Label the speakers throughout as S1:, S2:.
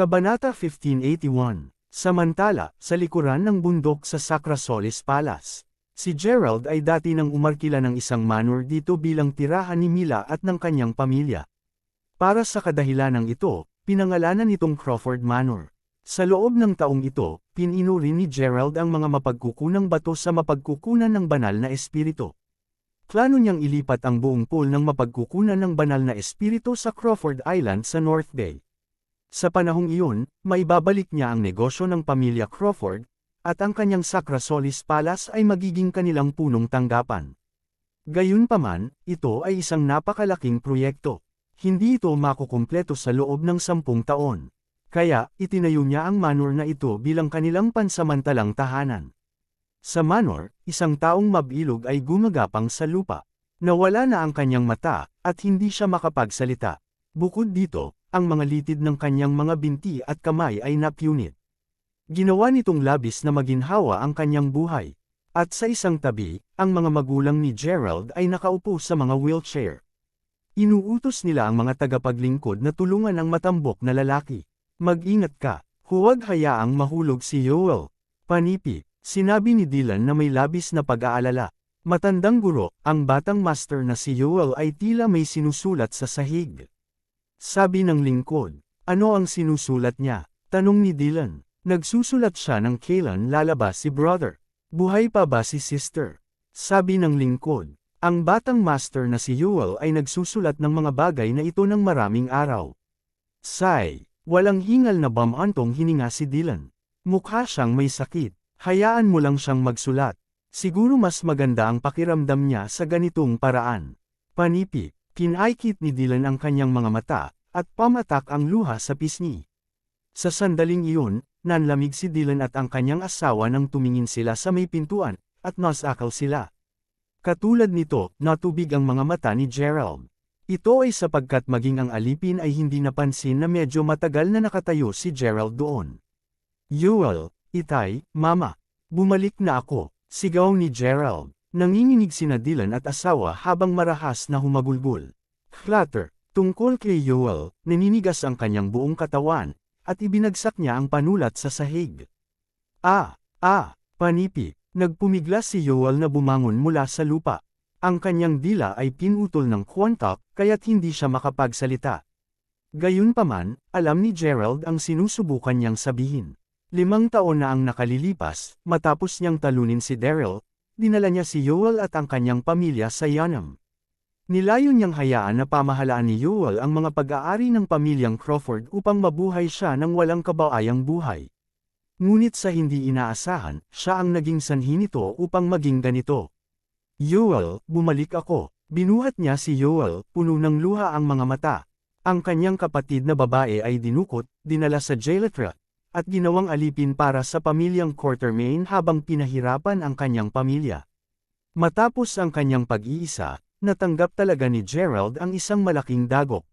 S1: Kabanata 1581. Samantala, sa likuran ng bundok sa Sacra Solis Palace, si Gerald ay dati nang umarkila ng isang manor dito bilang tirahan ni Mila at ng kanyang pamilya. Para sa kadahilanang ito, pinangalanan itong Crawford Manor. Sa loob ng taong ito, pinuri ni Gerald ang mga mapagkukunang bato sa mapagkukunan ng banal na espiritu. Plano niyang ilipat ang buong pool ng mapagkukunan ng banal na espiritu sa Crawford Island sa North Bay. Sa panahong iyon, maibabalik niya ang negosyo ng pamilya Crawford, at ang kanyang Sacra Solis Palace ay magiging kanilang punong tanggapan. Gayunpaman, ito ay isang napakalaking proyekto. Hindi ito makukumpleto sa loob ng 10 taon. Kaya, itinayo niya ang manor na ito bilang kanilang pansamantalang tahanan. Sa manor, isang taong mabilog ay gumagapang sa lupa. Nawala na ang kanyang mata, at hindi siya makapagsalita. Bukod dito, ang mga litid ng kanyang mga binti at kamay ay napunit. Ginawa nitong labis na maginhawa ang kanyang buhay. At sa isang tabi, ang mga magulang ni Gerald ay nakaupo sa mga wheelchair. Inuutos nila ang mga tagapaglingkod na tulungan ang matambok na lalaki. Mag-ingat ka, huwag hayaang mahulog si Yoel. Panipi, sinabi ni Dylan na may labis na pag-aalala. Matandang guro, ang batang master na si Yoel ay tila may sinusulat sa sahig. Sabi ng lingkod, ano ang sinusulat niya? Tanong ni Dylan. Nagsusulat siya ng kailan lalabas si brother. Buhay pa ba si sister? Sabi ng lingkod. Ang batang master na si Yoel ay nagsusulat ng mga bagay na ito ng maraming araw. Sigh. Walang hingal na bamantong hininga si Dylan. Mukha siyang may sakit. Hayaan mo lang siyang magsulat. Siguro mas maganda ang pakiramdam niya sa ganitong paraan. Panipi. Kinaikit ni Dylan ang kanyang mga mata, at pamatak ang luha sa pisngi. Sa sandaling iyon, nanlamig si Dylan at ang kanyang asawa nang tumingin sila sa may pintuan, at nasakal sila. Katulad nito, natubig ang mga mata ni Gerald. Ito ay sapagkat maging ang alipin ay hindi napansin na medyo matagal na nakatayo si Gerald doon. Yoel, Itay, Mama. Bumalik na ako, sigaw ni Gerald. Nanginginig sina Dylan at asawa habang marahas na humagulgol. Clatter, tungkol kay Yoel, naninigas ang kanyang buong katawan, at ibinagsak niya ang panulat sa sahig. Panipi, nagpumigla si Yoel na bumangon mula sa lupa. Ang kanyang dila ay pinutol ng kwontak, kaya't hindi siya makapagsalita. Gayunpaman, alam ni Gerald ang sinusubukan niyang sabihin. 5 taon na ang nakalilipas, matapos niyang talunin si Daryl, dinala niya si Yoel at ang kanyang pamilya sa Yanam. Nilayon niyang hayaan na pamahalaan ni Yoel ang mga pag-aari ng pamilyang Crawford upang mabuhay siya ng walang kabaayang buhay. Ngunit sa hindi inaasahan, siya ang naging sanhi nito upang maging ganito. Yoel, bumalik ako. Binuhat niya si Yoel, puno ng luha ang mga mata. Ang kanyang kapatid na babae ay dinukot, dinala sa jailatra, at ginawang alipin para sa pamilyang Quartermain habang pinahirapan ang kanyang pamilya. Matapos ang kanyang pag-iisa, natanggap talaga ni Gerald ang isang malaking dagok.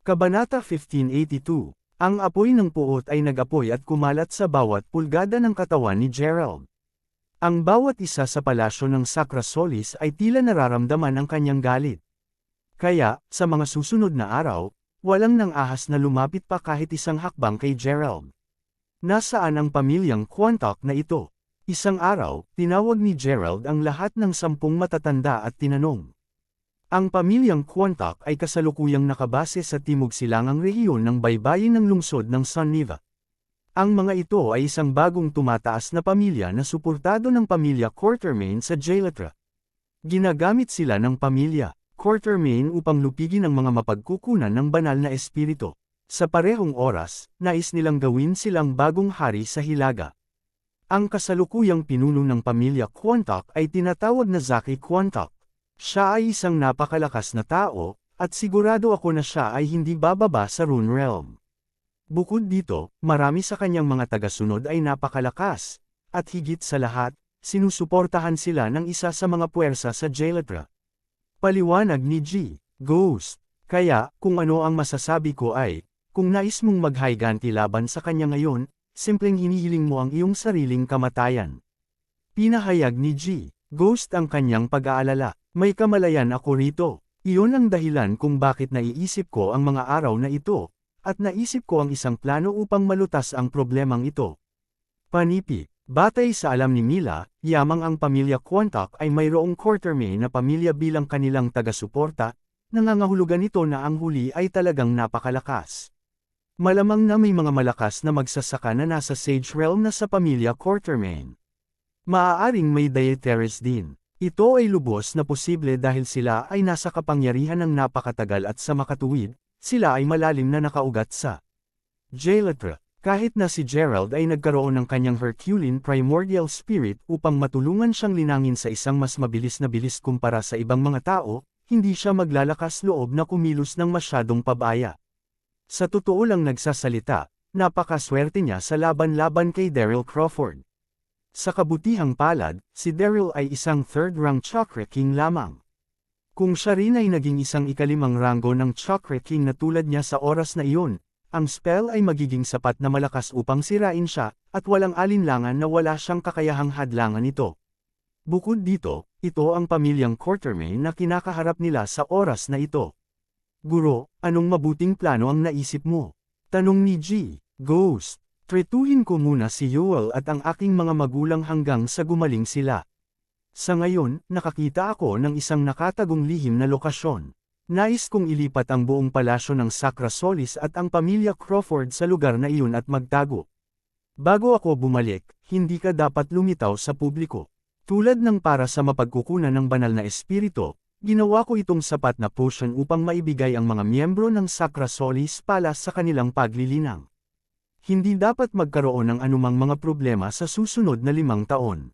S1: Kabanata 1582. Ang apoy ng puot ay nag-apoy at kumalat sa bawat pulgada ng katawan ni Gerald. Ang bawat isa sa palasyo ng Sacra Solis ay tila nararamdaman ang kanyang galit. Kaya, sa mga susunod na araw, walang nang ahas na lumapit pa kahit isang hakbang kay Gerald. Nasaan ang pamilyang Quantock na ito? Isang araw, tinawag ni Gerald ang lahat ng 10 matatanda at tinanong. Ang pamilyang Quantock ay kasalukuyang nakabase sa timog silangang rehiyon ng baybayin ng lungsod ng San Niva. Ang mga ito ay isang bagong tumataas na pamilya na suportado ng pamilya Quartermain sa jailatra. Ginagamit sila ng pamilya Quartermain upang lupigin ang mga mapagkukunan ng banal na espiritu. Sa parehong oras, nais nilang gawin silang bagong hari sa Hilaga. Ang kasalukuyang pinuno ng pamilya Quantock ay tinatawag na Zaki Quantock. Siya ay isang napakalakas na tao, at sigurado ako na siya ay hindi bababa sa Rune Realm. Bukod dito, marami sa kanyang mga tagasunod ay napakalakas, at higit sa lahat, sinusuportahan sila ng isa sa mga puwersa sa jailatra. Paliwanag ni G. Ghost. Kaya, kung ano ang masasabi ko ay, kung nais mong maghiganti laban sa kanya ngayon, simpleng hinihiling mo ang iyong sariling kamatayan. Pinahayag ni G. Ghost ang kanyang pag-aalala. May kamalayan ako rito. Iyon ang dahilan kung bakit naiisip ko ang mga araw na ito, at naisip ko ang isang plano upang malutas ang problemang ito. Panipi, batay sa alam ni Mila, yamang ang pamilya Quantock ay mayroong Quartermaine na pamilya bilang kanilang taga-suporta, nangangahulugan ito na ang huli ay talagang napakalakas. Malamang na may mga malakas na magsasaka na nasa Sage Realm na sa pamilya Quartermaine. Maaaring may Dieteris din. Ito ay lubos na posible dahil sila ay nasa kapangyarihan ng napakatagal at sa makatuwid, sila ay malalim na nakaugat sa Jailatra. Kahit na si Gerald ay nagkaroon ng kanyang Herculean Primordial Spirit upang matulungan siyang linangin sa isang mas mabilis na bilis kumpara sa ibang mga tao, hindi siya maglalakas loob na kumilos ng masyadong pabaya. Sa totoo lang nagsasalita, napakaswerte niya sa laban-laban kay Daryl Crawford. Sa kabutihang palad, si Daryl ay isang third-rank Chakra King lamang. Kung siya rin ay naging isang ikalimang ranggo ng Chakra King na tulad niya sa oras na iyon, ang spell ay magiging sapat na malakas upang sirain siya, at walang alinlangan na wala siyang kakayahang hadlangan ito. Bukod dito, ito ang pamilyang Quartermaine na kinakaharap nila sa oras na ito. Guro, anong mabuting plano ang naisip mo? Tanong ni G. Ghost. Tretuhin ko muna si Yoel at ang aking mga magulang hanggang sa gumaling sila. Sa ngayon, nakakita ako ng isang nakatagong lihim na lokasyon. Nais kong ilipat ang buong palasyo ng Sacra Solis at ang pamilya Crawford sa lugar na iyon at magtago. Bago ako bumalik, hindi ka dapat lumitaw sa publiko. Tulad ng para sa mapagkukunan ng banal na espiritu, ginawa ko itong sapat na potion upang maibigay ang mga miyembro ng Sacra Solis Palace sa kanilang paglilinang. Hindi dapat magkaroon ng anumang mga problema sa susunod na 5 taon.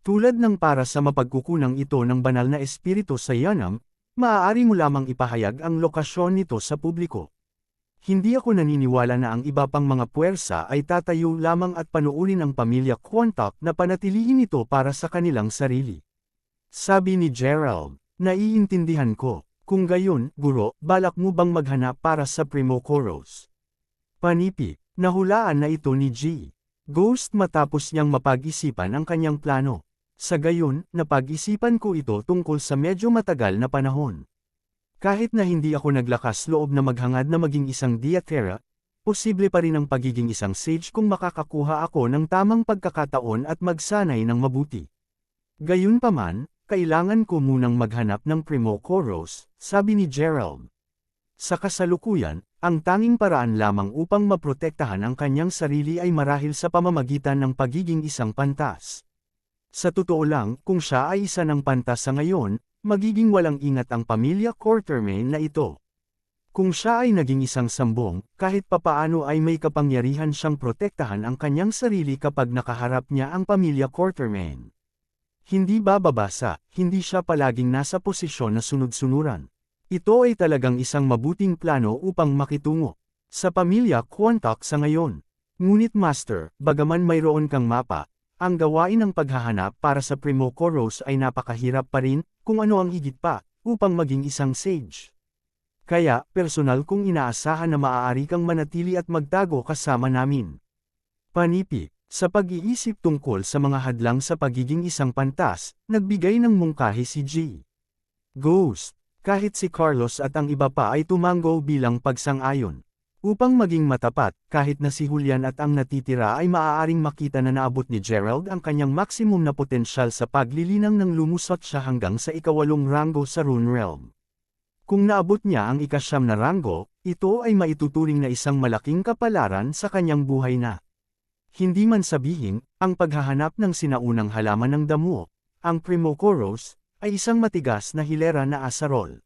S1: Tulad ng para sa mapagkukunang ito ng banal na espiritu sa Yanam, maaari mo lamang ipahayag ang lokasyon nito sa publiko. Hindi ako naniniwala na ang iba pang mga puwersa ay tatayo lamang at panuurin ang pamilya Quantock na panatilihin ito para sa kanilang sarili. Sabi ni Gerald, naiintindihan ko. Kung gayon, guro, balak mo bang maghanap para sa Primo Koros? Panipi. Nahulaan na ito ni G. Ghost matapos niyang mapag-isipan ang kanyang plano. Sa gayon, napag-isipan ko ito tungkol sa medyo matagal na panahon. Kahit na hindi ako naglakas loob na maghangad na maging isang Diatera, posible pa rin ang pagiging isang sage kung makakakuha ako ng tamang pagkakataon at magsanay ng mabuti. Gayunpaman, kailangan ko munang maghanap ng Primo Koros, sabi ni Gerald. Sa kasalukuyan, ang tanging paraan lamang upang maprotektahan ang kanyang sarili ay marahil sa pamamagitan ng pagiging isang pantas. Sa totoo lang, kung siya ay isa ng pantas sa ngayon, magiging walang ingat ang pamilya Quartermaine na ito. Kung siya ay naging isang sambong, kahit papaano ay may kapangyarihan siyang protektahan ang kanyang sarili kapag nakaharap niya ang pamilya Quartermaine. Hindi bababasa, hindi siya palaging nasa posisyon na sunod-sunuran. Ito ay talagang isang mabuting plano upang makitungo sa pamilya Quantock sa ngayon. Ngunit Master, bagaman mayroon kang mapa, ang gawain ng paghahanap para sa Primo Koros ay napakahirap pa rin, kung ano ang higit pa, upang maging isang sage. Kaya, personal kong inaasahan na maaari kang manatili at magtago kasama namin. Panipi, sa pag-iisip tungkol sa mga hadlang sa pagiging isang pantas, nagbigay ng mungkahi si G. Ghost. Kahit si Carlos at ang iba pa ay tumanggo bilang pagsang-ayon. Upang maging matapat, kahit na si Julian at ang natitira ay maaaring makita na naabot ni Gerald ang kanyang maximum na potensyal sa paglilinang nang lumusot siya hanggang sa ika-8 ranggo sa Rune Realm. Kung naabot niya ang ika-9 na ranggo, ito ay maituturing na isang malaking kapalaran sa kanyang buhay na. Hindi man sabihin, ang paghahanap ng sinaunang halaman ng damo, ang Primo Koros, ay isang matigas na hilera na asarol.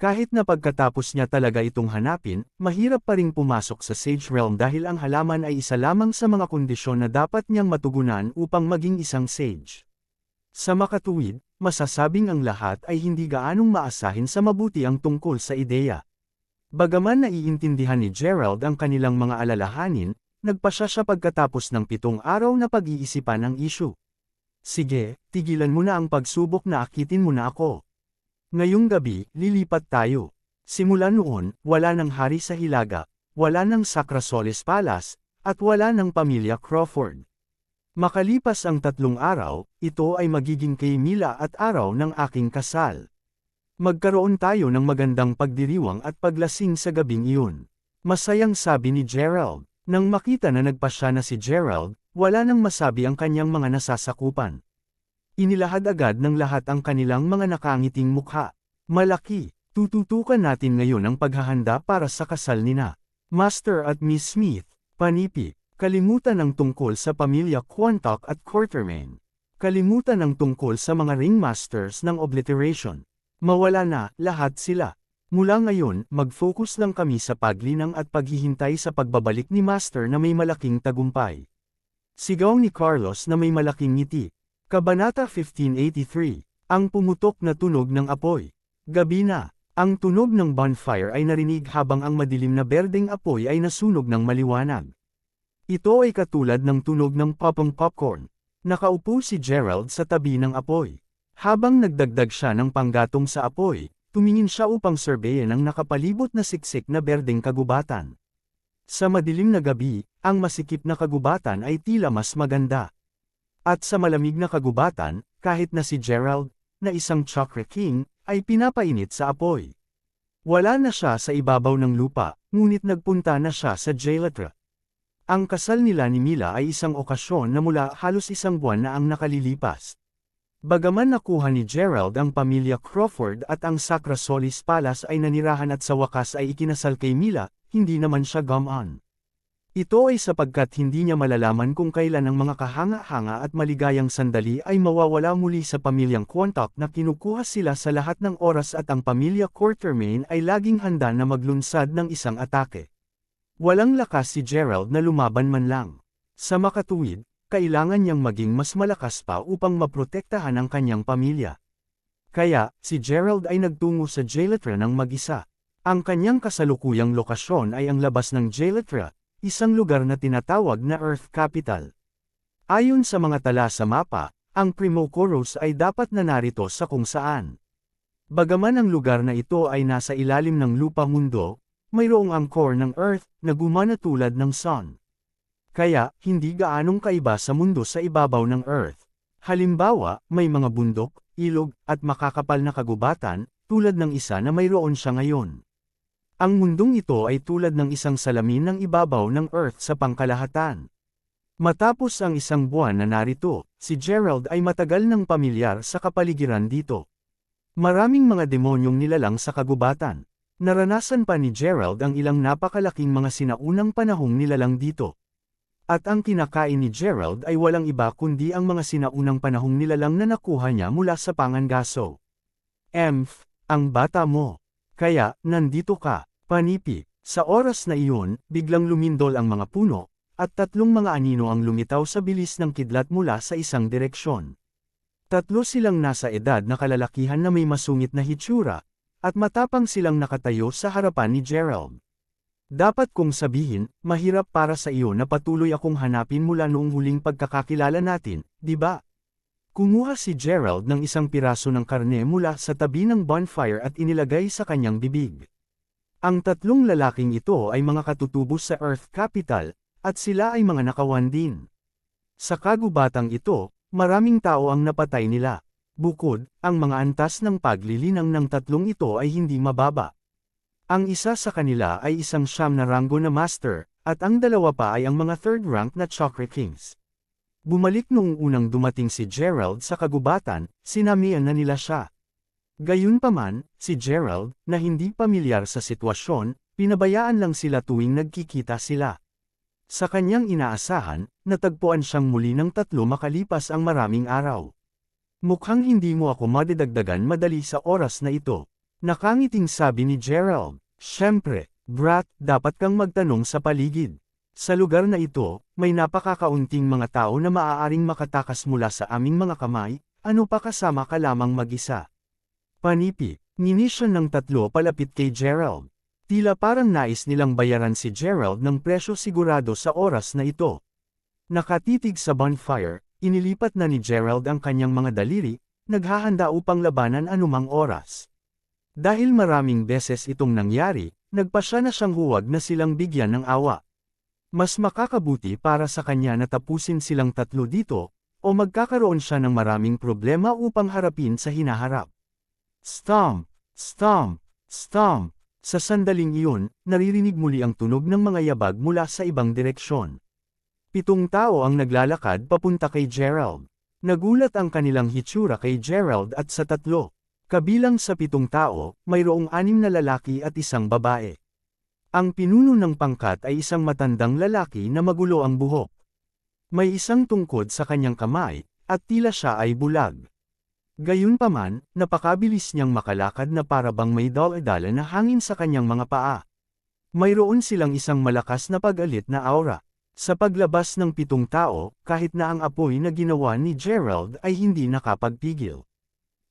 S1: Kahit na pagkatapos niya talaga itong hanapin, mahirap pa ring pumasok sa Sage Realm dahil ang halaman ay isa lamang sa mga kondisyon na dapat niyang matugunan upang maging isang sage. Sa makatuwid, masasabing ang lahat ay hindi gaanong maasahin sa mabuti ang tungkol sa ideya. Bagaman naiintindihan ni Gerald ang kanilang mga alalahanin, nagpasya siya pagkatapos ng 7 araw na pag-iisipan ang issue. Sige, tigilan mo na ang pagsubok na akitin mo na ako. Ngayong gabi, lilipat tayo. Simula noon, wala ng hari sa Hilaga, wala ng Sacra Solis Palace, at wala ng pamilya Crawford. Makalipas ang 3 araw, ito ay magiging kay Mila at araw ng aking kasal. Magkaroon tayo ng magandang pagdiriwang at paglasing sa gabing iyon. Masayang sabi ni Gerald. Nang makita na nagpasya na si Gerald, wala nang masabi ang kanyang mga nasasakupan. Inilahad agad ng lahat ang kanilang mga nakangiting mukha. Malaki, tututukan natin ngayon ang paghahanda para sa kasal nina Master at Miss Smith. Panipi, kalimutan ang tungkol sa pamilya Quantock at Quartermain. Kalimutan ang tungkol sa mga ringmasters ng obliteration. Mawala na, lahat sila. Mula ngayon, mag-focus lang kami sa paglinang at paghihintay sa pagbabalik ni Master na may malaking tagumpay. Sigaw ni Carlos na may malaking ngiti. Kabanata 1583. Ang pumutok na tunog ng apoy. Gabi na. Ang tunog ng bonfire ay narinig habang ang madilim na berdeng apoy ay nasunog ng maliwanag. Ito ay katulad ng tunog ng popong popcorn. Nakaupo si Gerald sa tabi ng apoy. Habang nagdagdag siya ng panggatong sa apoy, tumingin siya upang surveyin ang nakapalibot na siksik na berdeng kagubatan. Sa madilim na gabi, ang masikip na kagubatan ay tila mas maganda. At sa malamig na kagubatan, kahit na si Gerald, na isang Chakra King, ay pinapainit sa apoy. Wala na siya sa ibabaw ng lupa, ngunit nagpunta na siya sa Jailatra. Ang kasal nila ni Mila ay isang okasyon na mula halos isang buwan na ang nakalilipas. Bagaman nakuha ni Gerald ang pamilya Crawford at ang Sacra Solis Palace ay nanirahan at sa wakas ay ikinasal kay Mila, hindi naman siya gumaan. Ito ay sapagkat hindi niya malalaman kung kailan ang mga kahanga-hanga at maligayang sandali ay mawawala muli sa pamilyang Quantock na kinukuha sila sa lahat ng oras at ang pamilya Quartermain ay laging handa na maglunsad ng isang atake. Walang lakas si Gerald na lumaban man lang. Sa makatuwid, kailangan niyang maging mas malakas pa upang maprotektahan ang kanyang pamilya. Kaya, si Gerald ay nagtungo sa Jailatra ng mag-isa. Ang kanyang kasalukuyang lokasyon ay ang labas ng Jailatra, isang lugar na tinatawag na Earth Capital. Ayon sa mga tala sa mapa, ang Primocoros ay dapat na narito sa kung saan. Bagaman ang lugar na ito ay nasa ilalim ng lupa mundo, mayroong ang core ng Earth na gumana tulad ng Sun. Kaya, hindi gaanong kaiba sa mundo sa ibabaw ng Earth. Halimbawa, may mga bundok, ilog, at makakapal na kagubatan, tulad ng isa na mayroon siya ngayon. Ang mundong ito ay tulad ng isang salamin ng ibabaw ng Earth sa pangkalahatan. Matapos ang isang buwan na narito, si Gerald ay matagal ng pamilyar sa kapaligiran dito. Maraming mga demonyong nilalang sa kagubatan. Naranasan pa ni Gerald ang ilang napakalaking mga sinaunang panahong nilalang dito. At ang kinakain ni Gerald ay walang iba kundi ang mga sinaunang panahong nilalang na nakuha niya mula sa pangangaso. Ang bata mo. Kaya, nandito ka, panipi. Sa oras na iyon, biglang lumindol ang mga puno, at tatlong mga anino ang lumitaw sa bilis ng kidlat mula sa isang direksyon. Tatlo silang nasa edad na kalalakihan na may masungit na hitsura, at matapang silang nakatayo sa harapan ni Gerald. Dapat kong sabihin, mahirap para sa iyo na patuloy akong hanapin mula noong huling pagkakakilala natin, di ba? Kumuha si Gerald ng isang piraso ng karne mula sa tabi ng bonfire at inilagay sa kanyang bibig. Ang tatlong lalaking ito ay mga katutubos sa Earth Capital, at sila ay mga nakawan din. Sa kagubatang ito, maraming tao ang napatay nila. Bukod, ang mga antas ng paglilinang ng tatlong ito ay hindi mababa. Ang isa sa kanila ay isang siyam na ranggo na master, at ang dalawa pa ay ang mga third rank na Chakra Kings. Bumalik noong unang dumating si Gerald sa kagubatan, sinamihan na nila siya. Gayunpaman, si Gerald, na hindi pamilyar sa sitwasyon, pinabayaan lang sila tuwing nagkikita sila. Sa kanyang inaasahan, natagpuan siyang muli ng tatlo makalipas ang maraming araw. Mukhang hindi mo ako madidagdagan madali sa oras na ito. Nakangiting sabi ni Gerald. Siyempre, brat, dapat kang magtanong sa paligid. Sa lugar na ito, may napakakaunting mga tao na maaaring makatakas mula sa aming mga kamay, ano pa kasama ka lamang mag-isa. Panipi, ninisyon ng tatlo palapit kay Gerald. Tila parang nais nilang bayaran si Gerald ng presyo sigurado sa oras na ito. Nakatitig sa bonfire, inilipat na ni Gerald ang kanyang mga daliri, naghahanda upang labanan anumang oras. Dahil maraming beses itong nangyari, nagpasya na siyang huwag na silang bigyan ng awa. Mas makakabuti para sa kanya na tapusin silang tatlo dito, o magkakaroon siya ng maraming problema upang harapin sa hinaharap. Stomp! Stomp! Stomp! Sa sandaling iyon, naririnig muli ang tunog ng mga yabag mula sa ibang direksyon. 7 tao ang naglalakad papunta kay Gerald. Nagulat ang kanilang hitsura kay Gerald at sa 3. Kabilang sa 7 tao, mayroong 6 na lalaki at isang babae. Ang pinuno ng pangkat ay isang matandang lalaki na magulo ang buhok. May isang tungkod sa kanyang kamay, at tila siya ay bulag. Gayunpaman, napakabilis niyang makalakad na para bang may dala-dala na hangin sa kanyang mga paa. Mayroon silang isang malakas na pag-alit na aura. Sa paglabas ng 7 tao, kahit na ang apoy na ginawa ni Gerald ay hindi nakapagpigil.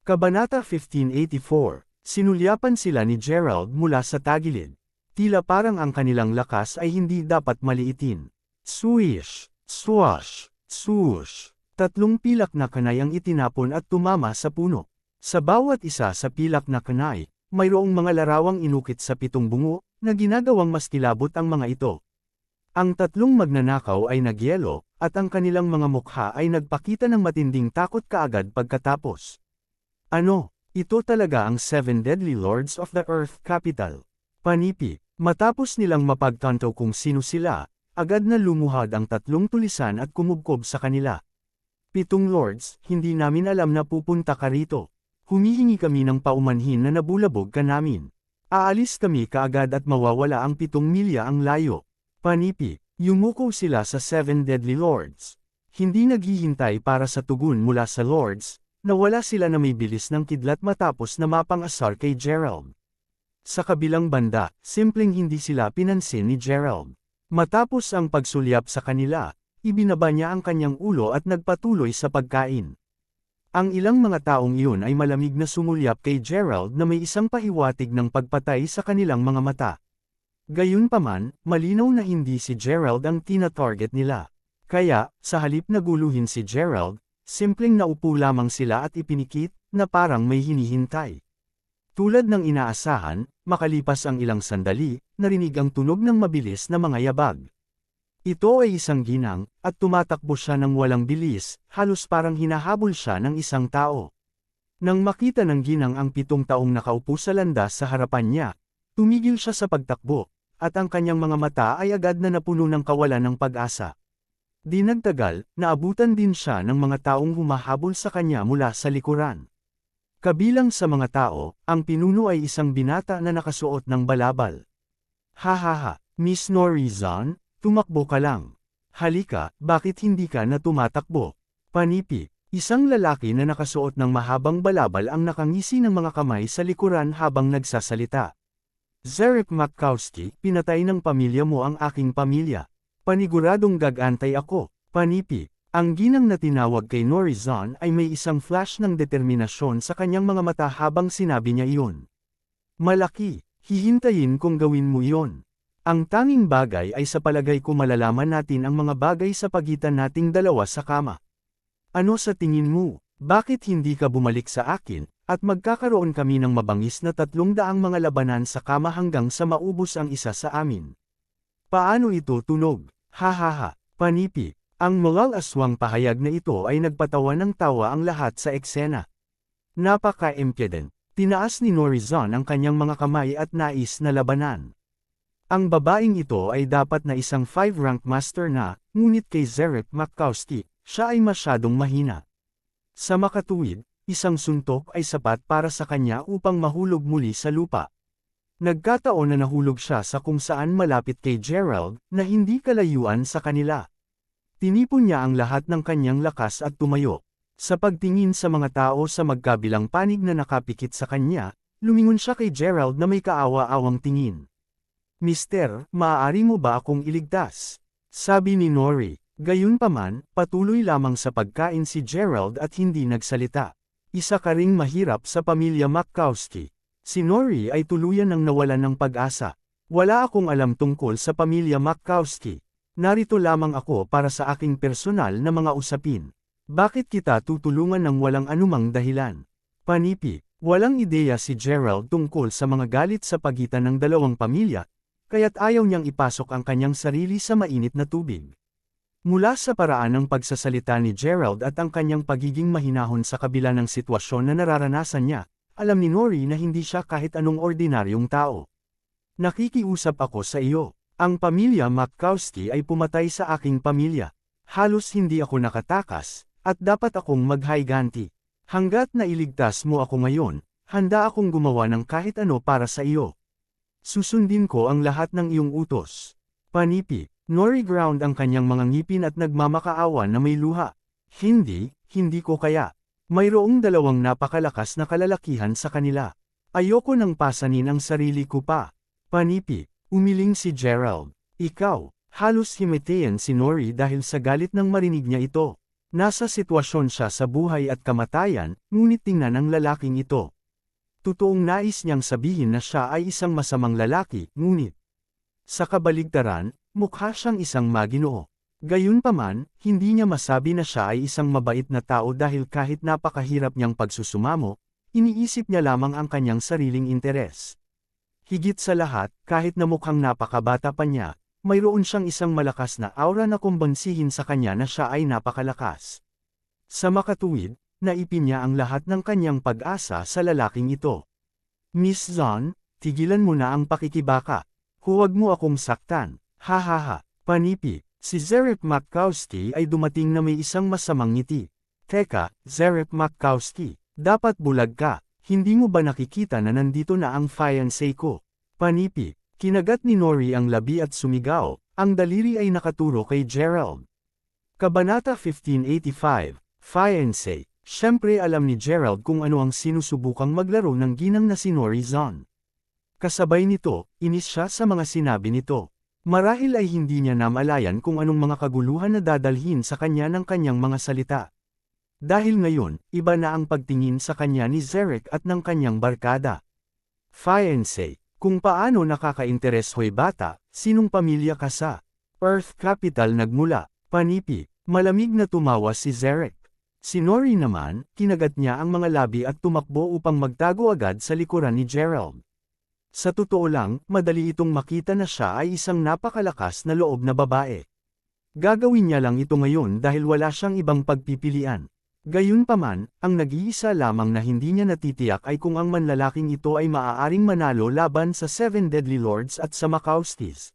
S1: Kabanata 1584, sinulyapan sila ni Gerald mula sa tagilid. Tila parang ang kanilang lakas ay hindi dapat maliitin. Swish, swash, swoosh. 3 pilak na kanay ang itinapon at tumama sa puno. Sa bawat isa sa pilak na kanay, mayroong mga larawang inukit sa 7 bungo, na ginagawang mas kilabot ang mga ito. Ang 3 magnanakaw ay nagyelo, at ang kanilang mga mukha ay nagpakita ng matinding takot kaagad pagkatapos. Ano, ito talaga ang 7 Deadly Lords of the Earth Capital. Panipi, matapos nilang mapagtanto kung sino sila, agad na lumuhad ang 3 tulisan at kumubkob sa kanila. 7 lords, hindi namin alam na pupunta ka rito. Humihingi kami ng paumanhin na nabulabog ka namin. Aalis kami kaagad at mawawala ang 7 milya ang layo. Panipi, yumuko sila sa 7 Deadly Lords. Hindi naghihintay para sa tugon mula sa lords, nawala sila na may bilis ng kidlat matapos na mapang-asar kay Gerald. Sa kabilang banda, simpleng hindi sila pinansin ni Gerald. Matapos ang pagsulyap sa kanila, ibinaba niya ang kanyang ulo at nagpatuloy sa pagkain. Ang ilang mga taong iyon ay malamig na sumulyap kay Gerald na may isang pahiwatig ng pagpatay sa kanilang mga mata. Gayunpaman, malinaw na hindi si Gerald ang tina-target nila. Kaya, sa halip na guluhin si Gerald, simpleng naupo lamang sila at ipinikit, na parang may hinihintay. Tulad ng inaasahan, makalipas ang ilang sandali, narinig ang tunog ng mabilis na mga yabag. Ito ay isang ginang, at tumatakbo siya ng walang bilis, halos parang hinahabol siya ng isang tao. Nang makita ng ginang ang 7 taong nakaupo sa landas sa harapan niya, tumigil siya sa pagtakbo, at ang kanyang mga mata ay agad na napuno ng kawalan ng pag-asa. Di nagtagal, naabutan din siya ng mga taong humahabol sa kanya mula sa likuran. Kabilang sa mga tao, ang pinuno ay isang binata na nakasuot ng balabal. Hahaha, Miss Norizon? Tumakbo ka lang. Halika, bakit hindi ka na tumatakbo? Panipi, isang lalaki na nakasuot ng mahabang balabal ang nakangisi ng mga kamay sa likuran habang nagsasalita. Zerek Makowski, pinatay ng pamilya mo ang aking pamilya. Paniguradong gagantay ako. Panipi, ang ginang na tinawag kay Norizon ay may isang flash ng determinasyon sa kanyang mga mata habang sinabi niya iyon. Malaki, hihintayin kung gawin mo iyon. Ang tanging bagay ay sa palagay ko malalaman natin ang mga bagay sa pagitan nating dalawa sa kama. Ano sa tingin mo? Bakit hindi ka bumalik sa akin, at magkakaroon kami ng mabangis na 300 mga labanan sa kama hanggang sa maubos ang isa sa amin? Paano ito tunog? Hahaha, panipi. Ang mulal aswang pahayag na ito ay nagpatawa ng tawa ang lahat sa eksena. Napaka-impudent. Tinaas ni Norizon ang kanyang mga kamay at nais na labanan. Ang babaeng ito ay dapat na isang 5-rank master na, ngunit kay Zerek Makowski, siya ay masyadong mahina. Sa makatuwid, isang suntok ay sapat para sa kanya upang mahulog muli sa lupa. Nagkataon na nahulog siya sa kung saan malapit kay Gerald, na hindi kalayuan sa kanila. Tinipon niya ang lahat ng kanyang lakas at tumayo. Sa pagtingin sa mga tao sa magkabilang panig na nakapikit sa kanya, lumingon siya kay Gerald na may kaawa-awang tingin. Mister, maaari mo ba akong iligtas? Sabi ni Nori. Gayunpaman, patuloy lamang sa pagkain si Gerald at hindi nagsalita. Isa ka ring mahirap sa pamilya Makowski. Si Nori ay tuluyan ng nawalan ng pag-asa. Wala akong alam tungkol sa pamilya Makowski. Narito lamang ako para sa aking personal na mga usapin. Bakit kita tutulungan ng walang anumang dahilan? Panipi, walang ideya si Gerald tungkol sa mga galit sa pagitan ng dalawang pamilya, kaya't ayaw niyang ipasok ang kanyang sarili sa mainit na tubig. Mula sa paraan ng pagsasalita ni Gerald at ang kanyang pagiging mahinahon sa kabila ng sitwasyon na nararanasan niya, alam ni Nori na hindi siya kahit anong ordinaryong tao. Nakikiusap ako sa iyo. Ang pamilya Makowski ay pumatay sa aking pamilya. Halos hindi ako nakatakas, at dapat akong maghiganti. Hanggat nailigtas mo ako ngayon, handa akong gumawa ng kahit ano para sa iyo. Susundin ko ang lahat ng iyong utos. Panipi, Nori ground ang kanyang mga ngipin at nagmamakaawa na may luha. Hindi ko kaya. Mayroong dalawang napakalakas na kalalakihan sa kanila. Ayoko nang pasanin ang sarili ko pa. Panipi, umiling si Gerald. Ikaw, halos himatayan si Nori dahil sa galit nang marinig niya ito. Nasa sitwasyon siya sa buhay at kamatayan, ngunit tingnan ang lalaking ito. Totoong nais niyang sabihin na siya ay isang masamang lalaki, ngunit sa kabaligtaran, mukha siyang isang maginoo. Gayunpaman, hindi niya masabi na siya ay isang mabait na tao dahil kahit napakahirap niyang pagsusumamo, iniisip niya lamang ang kanyang sariling interes. Higit sa lahat, kahit na mukhang napakabata pa niya, mayroon siyang isang malakas na aura na kumbansihin sa kanya na siya ay napakalakas. Sa makatuwid, naipin niya ang lahat ng kanyang pag-asa sa lalaking ito. Miss Zon, tigilan mo na ang pakikibaka. Huwag mo akong saktan. Hahaha, panipi. Si Zerep Makowski ay dumating na may isang masamang ngiti. Teka, Zerep Makowski, dapat bulag ka. Hindi mo ba nakikita na nandito na ang fiancé ko? Panipi, kinagat ni Nori ang labi at sumigaw. Ang daliri ay nakaturo kay Gerald. Kabanata 1585, Fiancé. Siyempre alam ni Gerald kung ano ang sinusubukang maglaro ng ginang na si Nori Zon. Kasabay nito, inis siya sa mga sinabi nito. Marahil ay hindi niya namalayan kung anong mga kaguluhan na dadalhin sa kanya ng kanyang mga salita. Dahil ngayon, iba na ang pagtingin sa kanya ni Zerek at ng kanyang barkada. Fiancé, kung paano nakaka-interes hoy bata, sinong pamilya ka sa Earth Capital nagmula? Panipi, malamig na tumawa si Zerek. Si Nori naman, kinagat niya ang mga labi at tumakbo upang magtago agad sa likuran ni Gerald. Sa totoo lang, madali itong makita na siya ay isang napakalakas na loob na babae. Gagawin niya lang ito ngayon dahil wala siyang ibang pagpipilian. Gayunpaman, ang nag-iisa lamang na hindi niya natitiyak ay kung ang manlalaking ito ay maaaring manalo laban sa Seven Deadly Lords at sa Makowskis.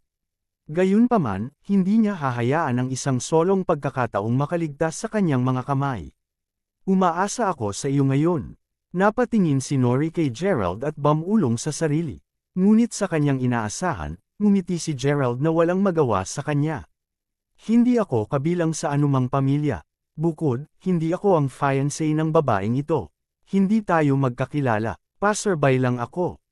S1: Gayunpaman, hindi niya hahayaan ang isang solong pagkakataong makaligtas sa kanyang mga kamay. Umaasa ako sa iyo ngayon. Napatingin si Nori kay Gerald at bumulong sa sarili. Ngunit sa kanyang inaasahan, ngumiti si Gerald na walang magawa sa kanya. Hindi ako kabilang sa anumang pamilya. Bukod, hindi ako ang fiancé ng babaeng ito. Hindi tayo magkakilala. Passerby lang ako.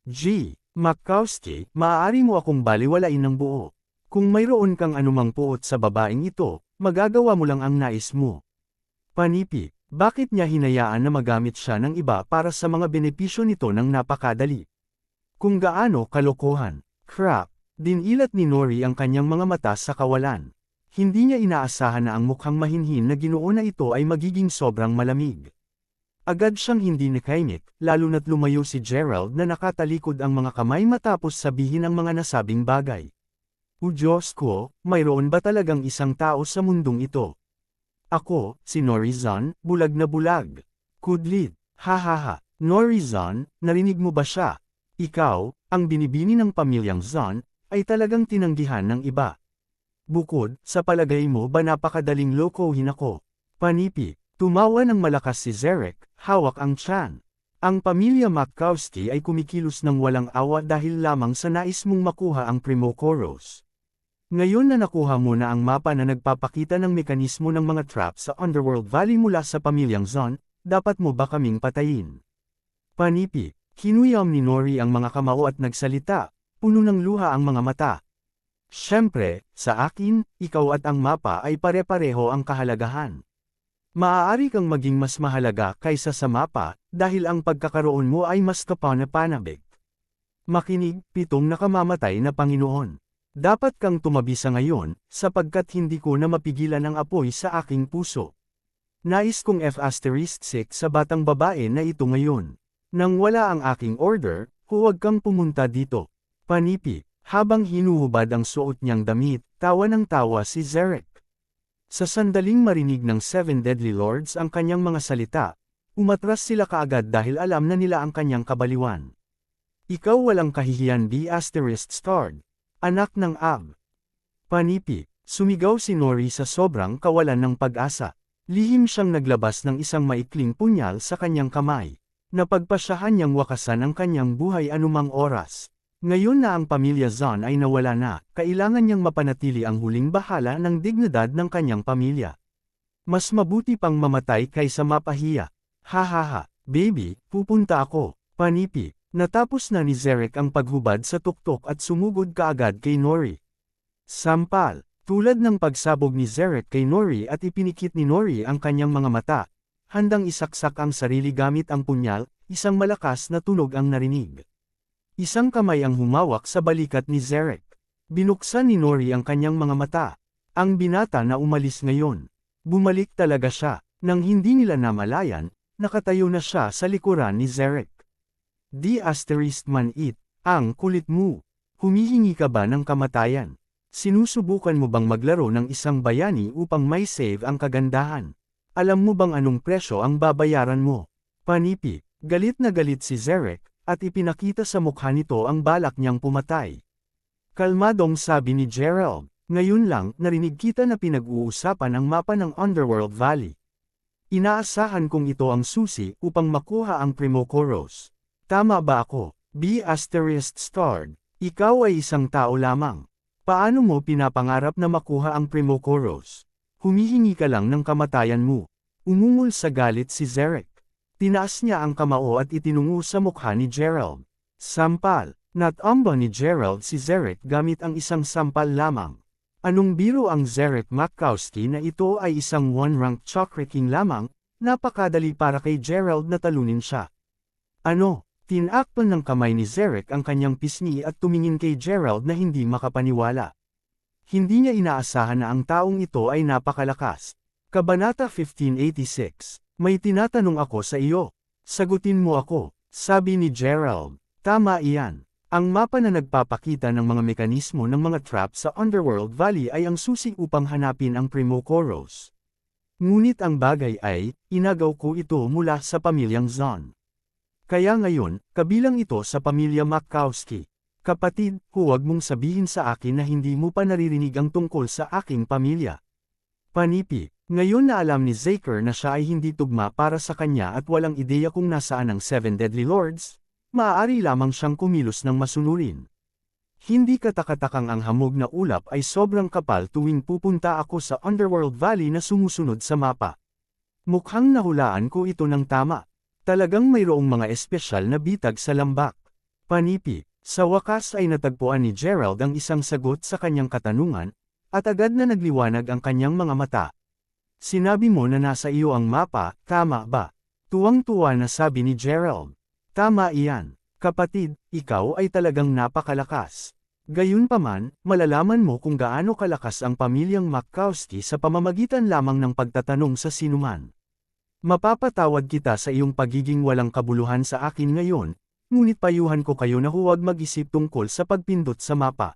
S1: Makowski, maaari mo akong baliwalain ng buo. Kung mayroon kang anumang puot sa babaeng ito, magagawa mo lang ang nais mo. Panipi, bakit niya hinayaan na magamit siya ng iba para sa mga benepisyo nito ng napakadali? Kung gaano kalokohan. Crap, dinilat ni Nori ang kanyang mga mata sa kawalan. Hindi niya inaasahan na ang mukhang mahinhin na ginoo na ito ay magiging sobrang malamig. Agad siyang hindi nakaimik, lalo na't lumayo si Gerald na nakatalikod ang mga kamay matapos sabihin ang mga nasabing bagay. O Diyos ko, mayroon ba talagang isang tao sa mundong ito? Ako, si Nori Zon, bulag na bulag. Kudlit, hahaha, Nori Zon, narinig mo ba siya? Ikaw, ang binibini ng pamilyang Zon, ay talagang tinanggihan ng iba. Bukod, sa palagay mo ba napakadaling lokohin ako? Panipi, tumawa ng malakas si Zerek, hawak ang tiyan. Ang pamilya Makowski ay kumikilos ng walang awa dahil lamang sa nais mong makuha ang Primokoros. Ngayon na nakuha mo na ang mapa na nagpapakita ng mekanismo ng mga trap sa Underworld Valley mula sa pamilyang Zon, dapat mo ba kaming patayin? Panipi, kinuyam ni Nori ang mga kamao at nagsalita, puno ng luha ang mga mata. Siyempre, sa akin, ikaw at ang mapa ay pare-pareho ang kahalagahan. Maaari kang maging mas mahalaga kaysa sa mapa, dahil ang pagkakaroon mo ay mas kapanapanabik. Makinig, pitong nakamamatay na Panginoon. Dapat kang tumabi sa ngayon, sapagkat hindi ko na mapigilan ang apoy sa aking puso. Nais kong F*6 sa batang babae na ito ngayon. Nang wala ang aking order, huwag kang pumunta dito. Panipi, habang hinuhubad ang suot niyang damit, tawa ng tawa si Zerek. Sa sandaling marinig ng Seven Deadly Lords ang kanyang mga salita, umatras sila kaagad dahil alam na nila ang kanyang kabaliwan. Ikaw walang kahihiyan ****. Anak ng Ab. Panipi, sumigaw si Nori sa sobrang kawalan ng pag-asa. Lihim siyang naglabas ng isang maikling punyal sa kanyang kamay. Napagpasyahan niyang wakasan ang kanyang buhay anumang oras. Ngayon na ang pamilya Zahn ay nawala na, kailangan niyang mapanatili ang huling bahala ng dignidad ng kanyang pamilya. Mas mabuti pang mamatay kaysa mapahiya. Hahaha, baby, pupunta ako. Panipi, natapos na ni Zerek ang paghubad sa tuktok at sumugod kaagad kay Nori. Sampal, tulad ng pagsabog ni Zerek kay Nori at ipinikit ni Nori ang kanyang mga mata, handang isaksak ang sarili gamit ang punyal, isang malakas na tunog ang narinig. Isang kamay ang humawak sa balikat ni Zerek. Binuksan ni Nori ang kanyang mga mata. Ang binata na umalis ngayon. Bumalik talaga siya. Nang hindi nila namalayan, nakatayo na siya sa likuran ni Zerek. *****, ang kulit mo. Humihingi ka ba ng kamatayan? Sinusubukan mo bang maglaro ng isang bayani upang may save ang kagandahan? Alam mo bang anong presyo ang babayaran mo? Panipi, galit na galit si Zerek, at ipinakita sa mukha nito ang balak niyang pumatay. Kalmadong sabi ni Gerald. Ngayon lang, narinig kita na pinag-uusapan ang mapa ng Underworld Valley. Inaasahan kong ito ang susi upang makuha ang Primocoros. Tama ba ako? ****, ikaw ay isang tao lamang. Paano mo pinapangarap na makuha ang Primocoros? Humihingi ka lang ng kamatayan mo. Umungol sa galit si Zerek. Tinaas niya ang kamao at itinungo sa mukha ni Gerald. Sampal, natamba ni Gerald si Zerek gamit ang isang sampal lamang. Anong biro ang Zerek Matkowski na ito ay isang one-rank chakra king lamang, napakadali para kay Gerald na talunin siya. Ano? Tinakpan ng kamay ni Zerek ang kanyang pisngi at tumingin kay Gerald na hindi makapaniwala. Hindi niya inaasahan na ang taong ito ay napakalakas. Kabanata 1586, may tinatanong ako sa iyo. Sagutin mo ako, sabi ni Gerald. Tama iyan. Ang mapa na nagpapakita ng mga mekanismo ng mga trap sa Underworld Valley ay ang susi upang hanapin ang Primocoros. Ngunit ang bagay ay, inagaw ko ito mula sa pamilyang Zahn. Kaya ngayon, kabilang ito sa pamilya Matkowski. Kapatid, huwag mong sabihin sa akin na hindi mo pa naririnig ang tungkol sa aking pamilya. Panipi, ngayon na alam ni Zaker na siya ay hindi tugma para sa kanya at walang ideya kung nasaan ang Seven Deadly Lords, maaari lamang siyang kumilos ng masunurin. Hindi katakatakang ang hamog na ulap ay sobrang kapal tuwing pupunta ako sa Underworld Valley na sumusunod sa mapa. Mukhang nahulaan ko ito ng tama. Talagang mayroong mga espesyal na bitag sa lambak. Panipi, sa wakas ay natagpuan ni Gerald ang isang sagot sa kanyang katanungan, at agad na nagliwanag ang kanyang mga mata. Sinabi mo na nasa iyo ang mapa, tama ba? Tuwang-tuwa na sabi ni Gerald. Tama iyan. Kapatid, ikaw ay talagang napakalakas. Gayunpaman, malalaman mo kung gaano kalakas ang pamilyang Matkowski sa pamamagitan lamang ng pagtatanong sa sinuman. Mapapatawad kita sa iyong pagiging walang kabuluhan sa akin ngayon, ngunit payuhan ko kayo na huwag mag-isip tungkol sa pagpindot sa mapa.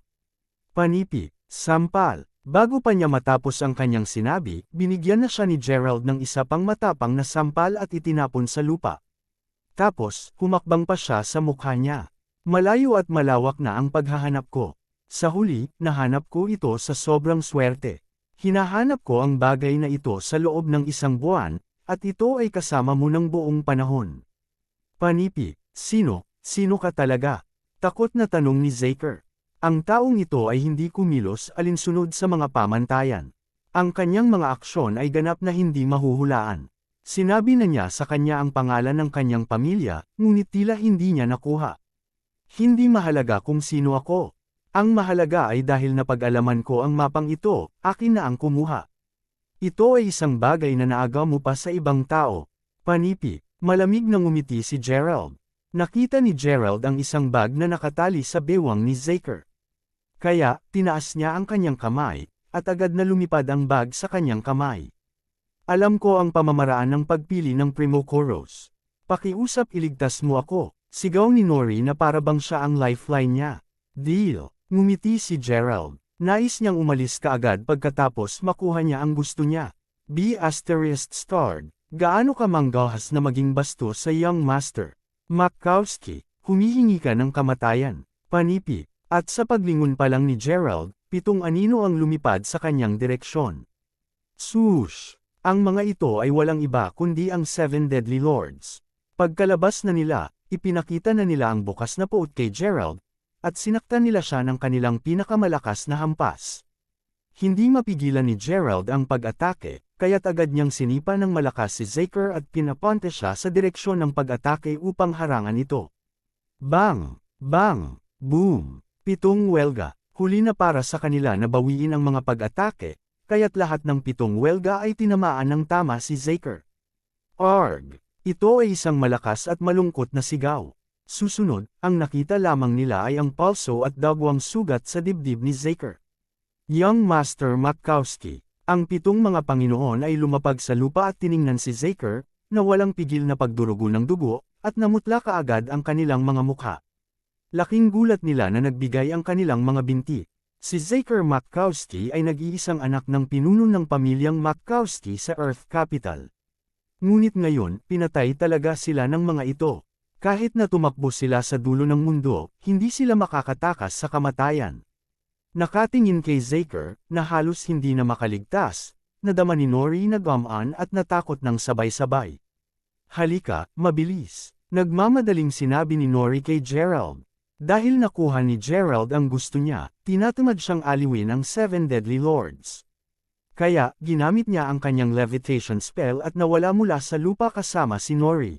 S1: Panipi, sampal. Bago pa niya matapos ang kanyang sinabi, binigyan na siya ni Gerald ng isa pang matapang na sampal at itinapon sa lupa. Tapos, humakbang pa siya sa mukha niya. Malayo at malawak na ang paghahanap ko. Sa huli, nahanap ko ito sa sobrang swerte. Hinahanap ko ang bagay na ito sa loob ng isang buwan, at ito ay kasama mo ng buong panahon. Panipi, sino ka talaga? Takot na tanong ni Zaker. Ang taong ito ay hindi kumilos alinsunod sa mga pamantayan. Ang kanyang mga aksyon ay ganap na hindi mahuhulaan. Sinabi na niya sa kanya ang pangalan ng kanyang pamilya, ngunit tila hindi niya nakuha. Hindi mahalaga kung sino ako. Ang mahalaga ay dahil napag-alaman ko ang mapang ito, akin na ang kumuha. Ito ay isang bagay na naagaw mo pa sa ibang tao. Panipi, malamig na ngumiti si Gerald. Nakita ni Gerald ang isang bag na nakatali sa bewang ni Zaker. Kaya, tinaas niya ang kanyang kamay, at agad na lumipad ang bag sa kanyang kamay. Alam ko ang pamamaraan ng pagpili ng Primocoros. Pakiusap iligtas mo ako, sigaw ni Nori na parabang siya ang lifeline niya. Deal, ngumiti si Gerald. Nais niyang umalis kaagad pagkatapos makuha niya ang gusto niya. ****, gaano ka manggahas na maging bastos sa young master? Matkowski, humihingi ka ng kamatayan, panipi. At sa paglingon pa lang ni Gerald, 7 anino ang lumipad sa kanyang direksyon. Swoosh! Ang mga ito ay walang iba kundi ang 7 Deadly Lords. Pagkalabas na nila, ipinakita na nila ang bukas na puot kay Gerald, at sinaktan nila siya ng kanilang pinakamalakas na hampas. Hindi mapigilan ni Gerald ang pag-atake, kaya't agad niyang sinipa ng malakas si Zaker at pinaponte siya sa direksyon ng pag-atake upang harangan ito. Bang! Bang! Boom! 7 welga, huli na para sa kanila na bawiin ang mga pag-atake, kaya't lahat ng 7 welga ay tinamaan ng tama si Zaker. Arg! Ito ay isang malakas at malungkot na sigaw. Susunod, ang nakita lamang nila ay ang palso at dagwang sugat sa dibdib ni Zaker. Young Master Matkowski, ang 7 mga Panginoon ay lumapag sa lupa at tiningnan si Zaker, na walang pigil na pagdurugo ng dugo, at namutla kaagad ang kanilang mga mukha. Laking gulat nila na nagbigay ang kanilang mga binti. Si Zaker Matkowski ay nag-iisang anak ng pinuno ng pamilyang Matkowski sa Earth Capital. Ngunit ngayon, pinatay talaga sila ng mga ito. Kahit na tumakbo sila sa dulo ng mundo, hindi sila makakatakas sa kamatayan. Nakatingin kay Zaker, na halos hindi na makaligtas, nadama ni Nori na gamaan at natakot ng sabay-sabay. Halika, mabilis. Nagmamadaling sinabi ni Nori kay Gerald. Dahil nakuha ni Gerald ang gusto niya, tinatamad siyang aliwin ang 7 Deadly Lords. Kaya, ginamit niya ang kanyang levitation spell at nawala mula sa lupa kasama si Nori.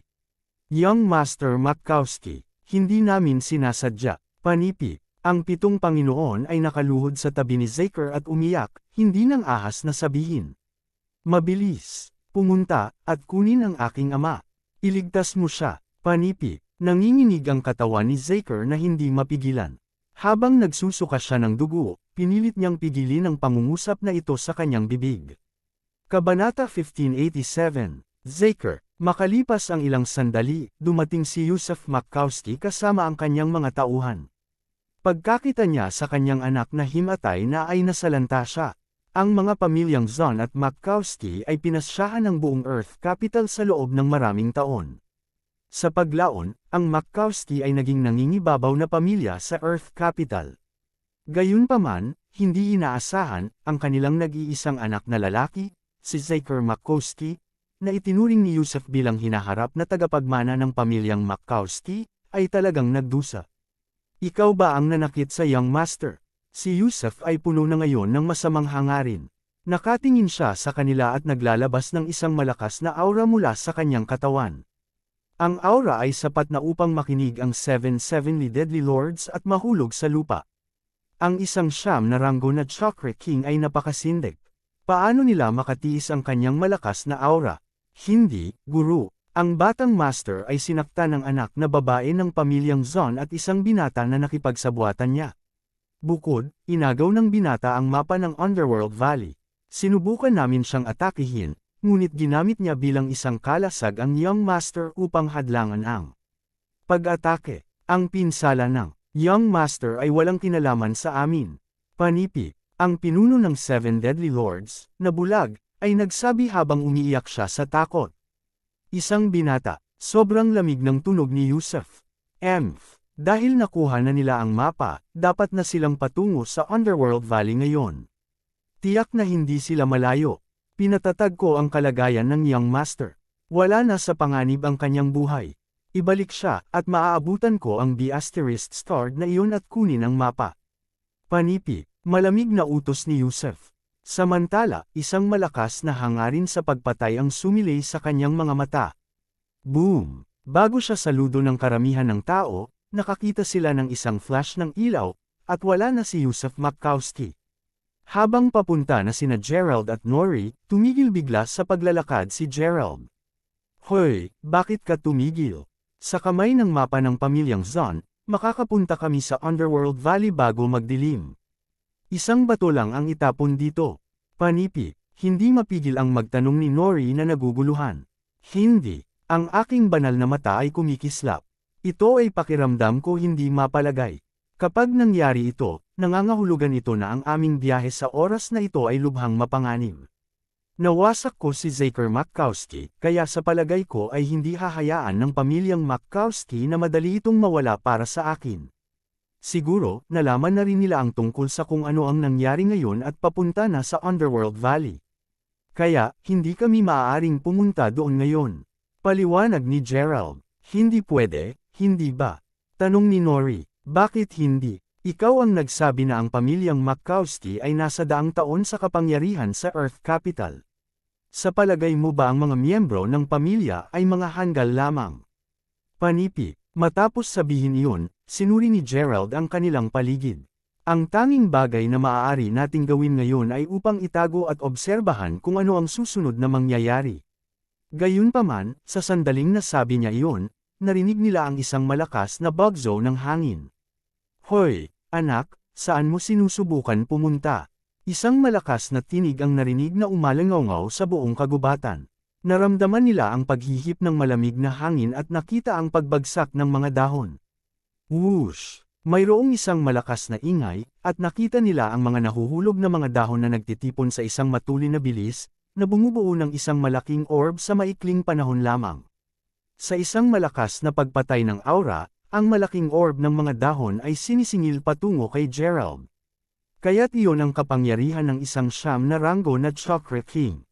S1: Young Master Matkowski, hindi namin sinasadya, panipi. Ang 7 Panginoon ay nakaluhod sa tabi ni Zaker at umiyak, hindi nang ahas na sabihin. Mabilis, pumunta, at kunin ang aking ama. Iligtas mo siya, panipi. Nanginginig ang katawan ni Zaker na hindi mapigilan. Habang nagsusuka siya ng dugo, pinilit niyang pigilin ang pangungusap na ito sa kanyang bibig. Kabanata 1587, Zaker, makalipas ang ilang sandali, dumating si Yusuf Matkowski kasama ang kanyang mga tauhan. Pagkakita niya sa kanyang anak na himatay na ay nasalanta siya. Ang mga pamilyang Zon at Matkowski ay pinasyahan ng buong Earth Capital sa loob ng maraming taon. Sa paglaon, ang Matkowski ay naging nangingibabaw na pamilya sa Earth Capital. Gayunpaman, hindi inaasahan, ang kanilang nag-iisang anak na lalaki, si Zaker Matkowski, na itinuring ni Yusuf bilang hinaharap na tagapagmana ng pamilyang Matkowski, ay talagang nagdusa. Ikaw ba ang nanakit sa Young Master? Si Yusuf ay puno na ngayon ng masamang hangarin. Nakatingin siya sa kanila at naglalabas ng isang malakas na aura mula sa kanyang katawan. Ang aura ay sapat na upang makinig ang 7 Deadly Lords at mahulog sa lupa. Ang isang siyam na ranggo na Chakra King ay napakasindik. Paano nila makatiis ang kanyang malakas na aura? Hindi, guru. Ang batang master ay sinaktan ng anak na babae ng pamilyang Zon at isang binata na nakipagsabuatan niya. Bukod, inagaw ng binata ang mapa ng Underworld Valley. Sinubukan namin siyang atakihin, ngunit ginamit niya bilang isang kalasag ang Young Master upang hadlangan ang pag-atake. Ang pinsala ng Young Master ay walang kinalaman sa amin. Panipi, ang pinuno ng 7 Deadly Lords, na bulag, ay nagsabi habang umiiyak siya sa takot. Isang binata, sobrang lamig ng tunog ni Yusuf. Dahil nakuha na nila ang mapa, dapat na silang patungo sa Underworld Valley ngayon. Tiyak na hindi sila malayo. Pinatatag ko ang kalagayan ng Young Master. Wala na sa panganib ang kanyang buhay. Ibalik siya, at maaabutan ko ang B** star na iyon at kunin ang mapa. Panipi, malamig na utos ni Yusuf. Samantala, isang malakas na hangarin sa pagpatay ang sumilay sa kanyang mga mata. Boom! Bago siya saludo ng karamihan ng tao, nakakita sila ng isang flash ng ilaw, at wala na si Yusuf Matkowski. Habang papunta na sina Gerald at Nori, tumigil bigla sa paglalakad si Gerald. Hoy, bakit ka tumigil? Sa kamay ng mapa ng pamilyang Zon, makakapunta kami sa Underworld Valley bago magdilim. Isang bato lang ang itapon dito. Panipi, hindi mapigil ang magtanong ni Nori na naguguluhan. Hindi, ang aking banal na mata ay kumikislap. Ito ay pakiramdam ko hindi mapalagay. Kapag nangyari ito, nangangahulugan ito na ang aming biyahe sa oras na ito ay lubhang mapanganib. Nawasak ko si Zaker Makowski, kaya sa palagay ko ay hindi hahayaan ng pamilyang Makowski na madali itong mawala para sa akin. Siguro, nalaman na rin nila ang tungkol sa kung ano ang nangyari ngayon at papunta na sa Underworld Valley. Kaya, hindi kami maaaring pumunta doon ngayon. Paliwanag ni Gerald. Hindi pwede, hindi ba? Tanong ni Nori. Bakit hindi? Ikaw ang nagsabi na ang pamilyang Makowski ay nasa daang taon sa kapangyarihan sa Earth Capital. Sa palagay mo ba ang mga miyembro ng pamilya ay mga hanggal lamang? Panipi. Matapos sabihin iyon, sinuri ni Gerald ang kanilang paligid. Ang tanging bagay na maaari nating gawin ngayon ay upang itago at obserbahan kung ano ang susunod na mangyayari. Gayunpaman, sa sandaling nasabi niya iyon, narinig nila ang isang malakas na bugzo ng hangin. Hoy, anak, saan mo sinusubukan pumunta? Isang malakas na tinig ang narinig na umalangaw sa buong kagubatan. Naramdaman nila ang paghihip ng malamig na hangin at nakita ang pagbagsak ng mga dahon. Whoosh! Mayroong isang malakas na ingay, at nakita nila ang mga nahuhulog na mga dahon na nagtitipon sa isang matulin na bilis, na bumubuo ng isang malaking orb sa maikling panahon lamang. Sa isang malakas na pagpatay ng aura, ang malaking orb ng mga dahon ay sinisingil patungo kay Gerald. Kaya't iyon ang kapangyarihan ng isang siyam na ranggo na Chakra King.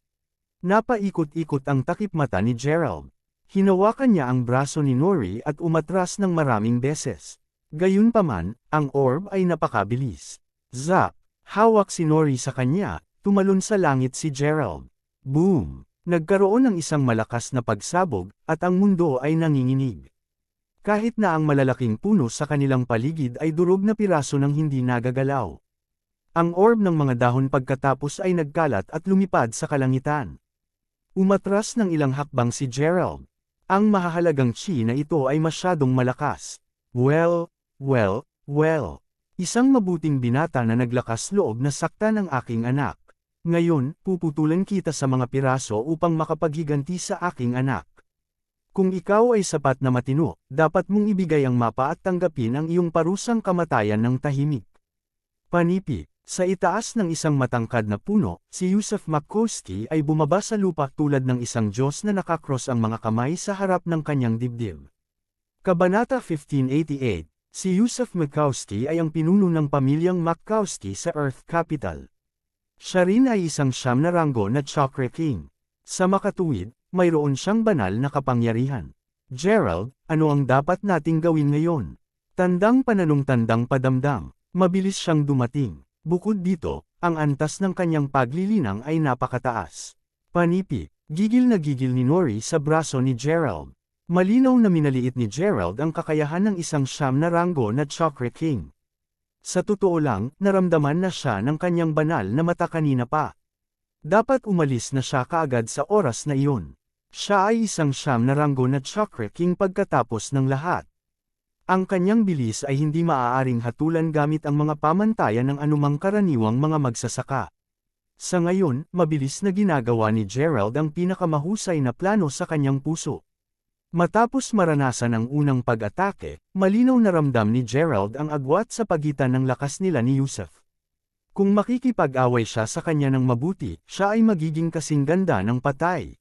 S1: Napaikot-ikot ang takip mata ni Gerald. Hinawakan niya ang braso ni Nori at umatras ng maraming beses. Gayunpaman, ang orb ay napakabilis. Zap! Hawak si Nori sa kanya, tumalon sa langit si Gerald. Boom! Nagkaroon ng isang malakas na pagsabog, at ang mundo ay nanginginig. Kahit na ang malalaking puno sa kanilang paligid ay durog na piraso ng hindi nagagalaw. Ang orb ng mga dahon pagkatapos ay nagkalat at lumipad sa kalangitan. Umatras ng ilang hakbang si Gerald. Ang mahahalagang chi na ito ay masyadong malakas. Well. Isang mabuting binata na naglakas loob na saktan ng aking anak. Ngayon, puputulan kita sa mga piraso upang makapaghiganti sa aking anak. Kung ikaw ay sapat na matino, dapat mong ibigay ang mapa at tanggapin ang iyong parusang kamatayan ng tahimik. Panipi. Sa itaas ng isang matangkad na puno, si Yusuf Makowski ay bumaba sa lupa tulad ng isang Diyos na nakakross ang mga kamay sa harap ng kanyang dibdib. Kabanata 1588, si Yusuf Makowski ay ang pinuno ng pamilyang Makowski sa Earth Capital. Siya rin ay isang siyam na ranggo na Chakra King. Sa makatuwid, mayroon siyang banal na kapangyarihan. Gerald, ano ang dapat nating gawin ngayon? Tandang pananong tandang padamdam. Mabilis siyang dumating. Bukod dito, ang antas ng kanyang paglilinang ay napakataas. Panipi, gigil na gigil ni Nori sa braso ni Gerald. Malinaw na minaliit ni Gerald ang kakayahan ng isang siyam na ranggo na Chakra King. Sa totoo lang, naramdaman na siya ng kanyang banal na mata kanina pa. Dapat umalis na siya kaagad sa oras na iyon. Siya ay isang siyam na ranggo na Chakra King pagkatapos ng lahat. Ang kanyang bilis ay hindi maaaring hatulan gamit ang mga pamantayan ng anumang karaniwang mga magsasaka. Sa ngayon, mabilis na ginagawa ni Gerald ang pinakamahusay na plano sa kanyang puso. Matapos maranasan ang unang pag-atake, malinaw na ramdam ni Gerald ang agwat sa pagitan ng lakas nila ni Yusuf. Kung makikipag-away siya sa kanya ng mabuti, siya ay magiging kasing ganda ng patay.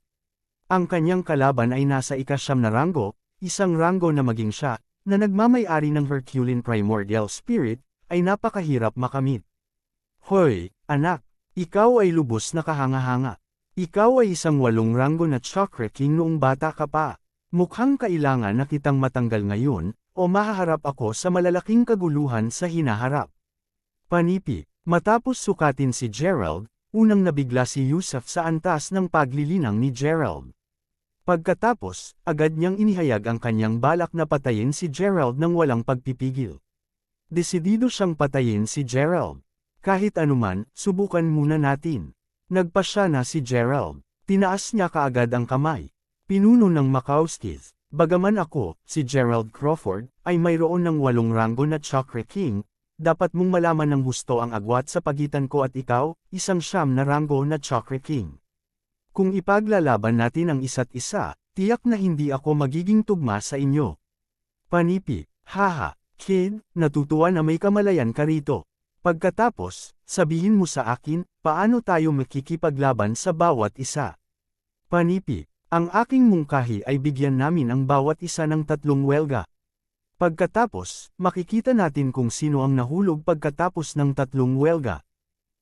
S1: Ang kanyang kalaban ay nasa ika-siyam na ranggo, isang ranggo na maging siya, na nagmamay-ari ng Herculean Primordial Spirit, ay napakahirap makamit. Hoy, anak, ikaw ay lubos na kahanga-hanga. Ikaw ay isang 8 ranggo na Chakra King noong bata ka pa. Mukhang kailangan na kitang matanggal ngayon, o mahaharap ako sa malalaking kaguluhan sa hinaharap. Panipi, matapos sukatin si Gerald, unang nabigla si Yusuf sa antas ng paglilinang ni Gerald. Pagkatapos, agad niyang inihayag ang kanyang balak na patayin si Gerald nang walang pagpipigil. Desidido siyang patayin si Gerald. Kahit anuman, subukan muna natin. Nagpasya na si Gerald. Tinaas niya kaagad ang kamay. Pinuno ng Makowskis. Bagaman ako, si Gerald Crawford, ay mayroon ng 8 ranggo na Chakra King, dapat mong malaman ng husto ang agwat sa pagitan ko at ikaw, isang siyam na ranggo na Chakra King. Kung ipaglalaban natin ang isa't isa, tiyak na hindi ako magiging tugma sa inyo. Panipi, haha, kid, natutuwa na may kamalayan ka rito. Pagkatapos, sabihin mo sa akin, paano tayo makikipaglaban sa bawat isa. Panipi, ang aking mungkahi ay bigyan namin ang bawat isa ng 3 welga. Pagkatapos, makikita natin kung sino ang nahulog pagkatapos ng 3 welga.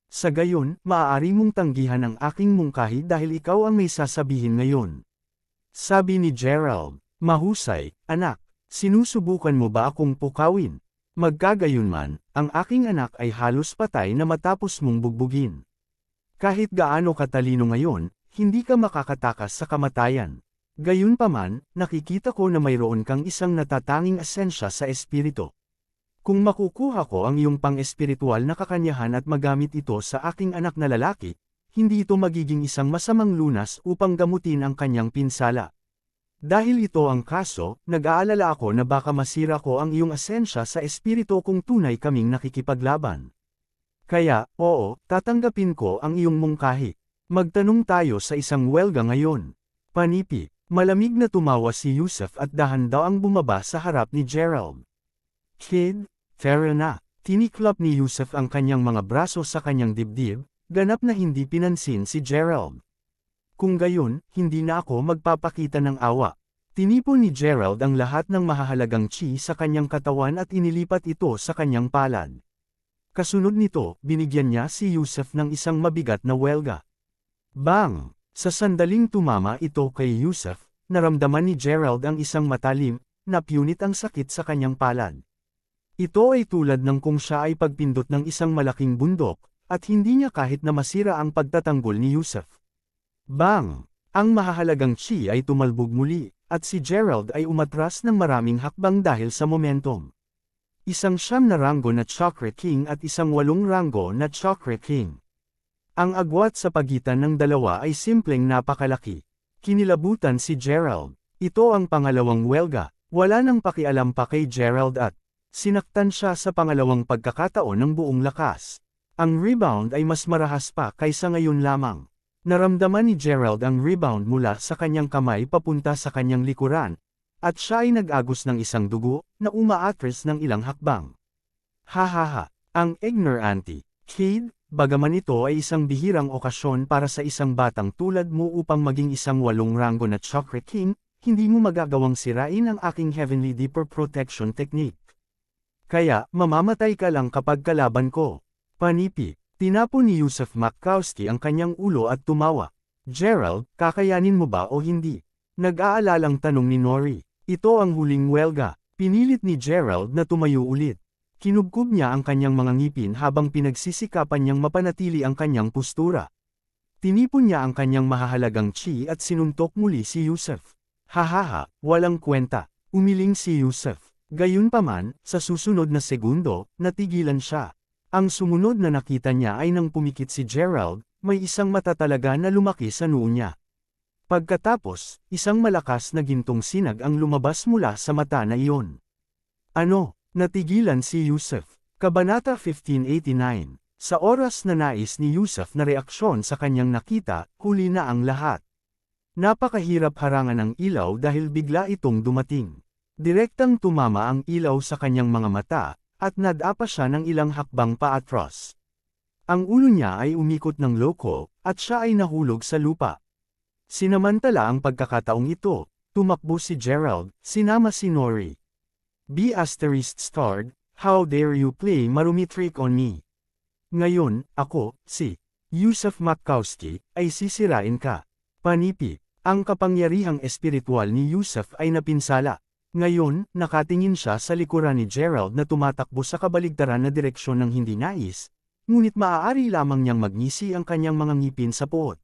S1: Sa gayon, maaari mong tanggihan ang aking mungkahi dahil ikaw ang may sasabihin ngayon. Sabi ni Gerald, mahusay, anak, sinusubukan mo ba akong pukawin? Magkagayunman, ang aking anak ay halos patay na matapos mong bugbugin. Kahit gaano katalino ngayon, hindi ka makakatakas sa kamatayan. Gayunpaman, nakikita ko na mayroon kang isang natatanging asensya sa espiritu. Kung makukuha ko ang iyong pang-espiritual na kakanyahan at magamit ito sa aking anak na lalaki, hindi ito magiging isang masamang lunas upang gamutin ang kanyang pinsala. Dahil ito ang kaso, nag-aalala ako na baka masira ko ang iyong asensya sa espiritu kung tunay kaming nakikipaglaban. Kaya, oo, tatanggapin ko ang iyong mungkahi. Magtanong tayo sa isang welga ngayon. Panipi, malamig na tumawa si Yusuf at dahan daw ang bumaba sa harap ni Gerald. Kid, fair na, tiniklap ni Yusuf ang kanyang mga braso sa kanyang dibdib, ganap na hindi pinansin si Gerald. Kung gayon, hindi na ako magpapakita ng awa. Tinipon ni Gerald ang lahat ng mahahalagang chi sa kanyang katawan at inilipat ito sa kanyang palad. Kasunod nito, binigyan niya si Yusuf ng isang mabigat na welga. Bang! Sa sandaling tumama ito kay Yusuf, naramdaman ni Gerald ang isang matalim, na punit ang sakit sa kanyang palad. Ito ay tulad ng kung siya ay pagpindot ng isang malaking bundok, at hindi niya kahit na masira ang pagtatanggol ni Yusuf. Bang! Ang mahahalagang chi ay tumalbog muli, at si Gerald ay umatras ng maraming hakbang dahil sa momentum. Isang 9 na ranggo na Chakra King at isang 8 ranggo na Chakra King. Ang agwat sa pagitan ng dalawa ay simpleng napakalaki. Kinilabutan si Gerald. Ito ang pangalawang welga, wala nang pakialam pa kay Gerald at sinaktan siya sa pangalawang pagkakataon ng buong lakas. Ang rebound ay mas marahas pa kaysa ngayon lamang. Naramdaman ni Gerald ang rebound mula sa kanyang kamay papunta sa kanyang likuran, at siya ay nag-agos ng isang dugo na umaatras ng ilang hakbang. Hahaha, ang ignorante, kid. Bagaman ito ay isang bihirang okasyon para sa isang batang tulad mo upang maging isang 8 ranggo na Chakra King, hindi mo magagawang sirain ang aking Heavenly Deeper Protection Technique. Kaya, mamamatay ka lang kapag kalaban ko. Panipi, tinapon ni Yusuf Makowski ang kanyang ulo at tumawa. Gerald, kakayanin mo ba o hindi? Nag-aalalang tanong ni Nori. Ito ang huling welga. Pinilit ni Gerald na tumayo ulit. Kinubkob niya ang kanyang mga ngipin habang pinagsisikapan niyang mapanatili ang kanyang postura. Tinipon niya ang kanyang mahahalagang chi at sinuntok muli si Yusuf. Hahaha, walang kwenta. Umiling si Yusuf. Gayunpaman, sa susunod na segundo, natigilan siya. Ang sumunod na nakita niya ay nang pumikit si Gerald, may isang mata talaga na lumaki sa noo niya. Pagkatapos, isang malakas na gintong sinag ang lumabas mula sa mata na iyon. Ano? Natigilan si Yusuf. Kabanata 1589. Sa oras na nais ni Yusuf na reaksyon sa kanyang nakita, huli na ang lahat. Napakahirap harangan ang ilaw dahil bigla itong dumating. Direktang tumama ang ilaw sa kanyang mga mata, at nadapa siya ng ilang hakbang paatros. Ang ulo niya ay umikot ng loko, at siya ay nahulog sa lupa. Sinamantala ang pagkakataong ito, tumakbo si Gerald, sinama si Nori. ****, how dare you play marumi trick on me? Ngayon, ako, si Yusuf Makowski, ay sisirain ka. Panipi, ang kapangyarihang espiritual ni Yusuf ay napinsala. Ngayon, nakatingin siya sa likuran ni Gerald na tumatakbo sa kabaligtaran na direksyon ng hindi nais, ngunit maaari lamang niyang magngisi ang kanyang mga ngipin sa puot.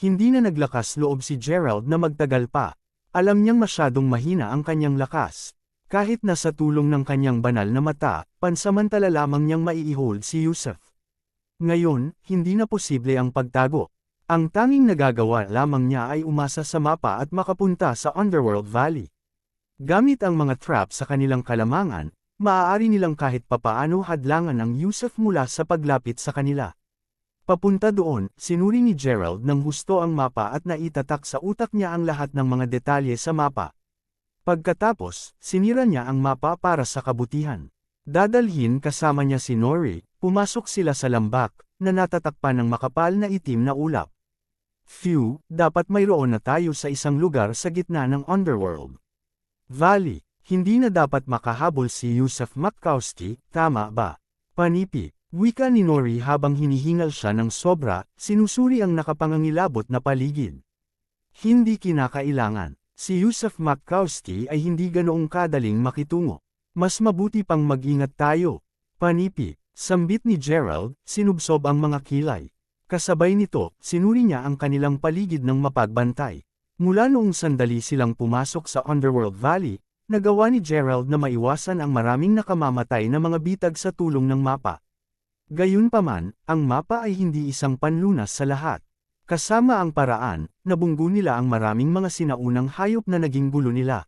S1: Hindi na naglakas loob si Gerald na magtagal pa. Alam niyang masyadong mahina ang kanyang lakas. Kahit na sa tulong ng kanyang banal na mata, pansamantala lamang niyang maiihold si Yusuf. Ngayon, hindi na posible ang pagtago. Ang tanging nagagawa lamang niya ay umasa sa mapa at makapunta sa Underworld Valley. Gamit ang mga trap sa kanilang kalamangan, maaari nilang kahit papaano hadlangan ang Yusuf mula sa paglapit sa kanila. Papunta doon, sinuri ni Gerald ng husto ang mapa at naitatak sa utak niya ang lahat ng mga detalye sa mapa. Pagkatapos, sinira niya ang mapa para sa kabutihan. Dadalhin kasama niya si Nori, pumasok sila sa lambak, na natatakpan ng makapal na itim na ulap. Phew, dapat mayroon na tayo sa isang lugar sa gitna ng Underworld Valley. Hindi na dapat makahabol si Yusuf Makowski, tama ba? Panipi, wika ni Nori habang hinihingal siya ng sobra, sinusuri ang nakapangangilabot na paligid. Hindi kinakailangan. Si Yusuf Makowski ay hindi ganoong kadaling makitungo. Mas mabuti pang mag-ingat tayo. Panipi, sambit ni Gerald, sinubsob ang mga kilay. Kasabay nito, sinuri niya ang kanilang paligid ng mapagbantay. Mula noong sandali silang pumasok sa Underworld Valley, nagawa ni Gerald na maiwasan ang maraming nakamamatay na mga bitag sa tulong ng mapa. Gayunpaman, ang mapa ay hindi isang panlunas sa lahat. Kasama ang paraan, nabunggo nila ang maraming mga sinaunang hayop na naging gulo nila.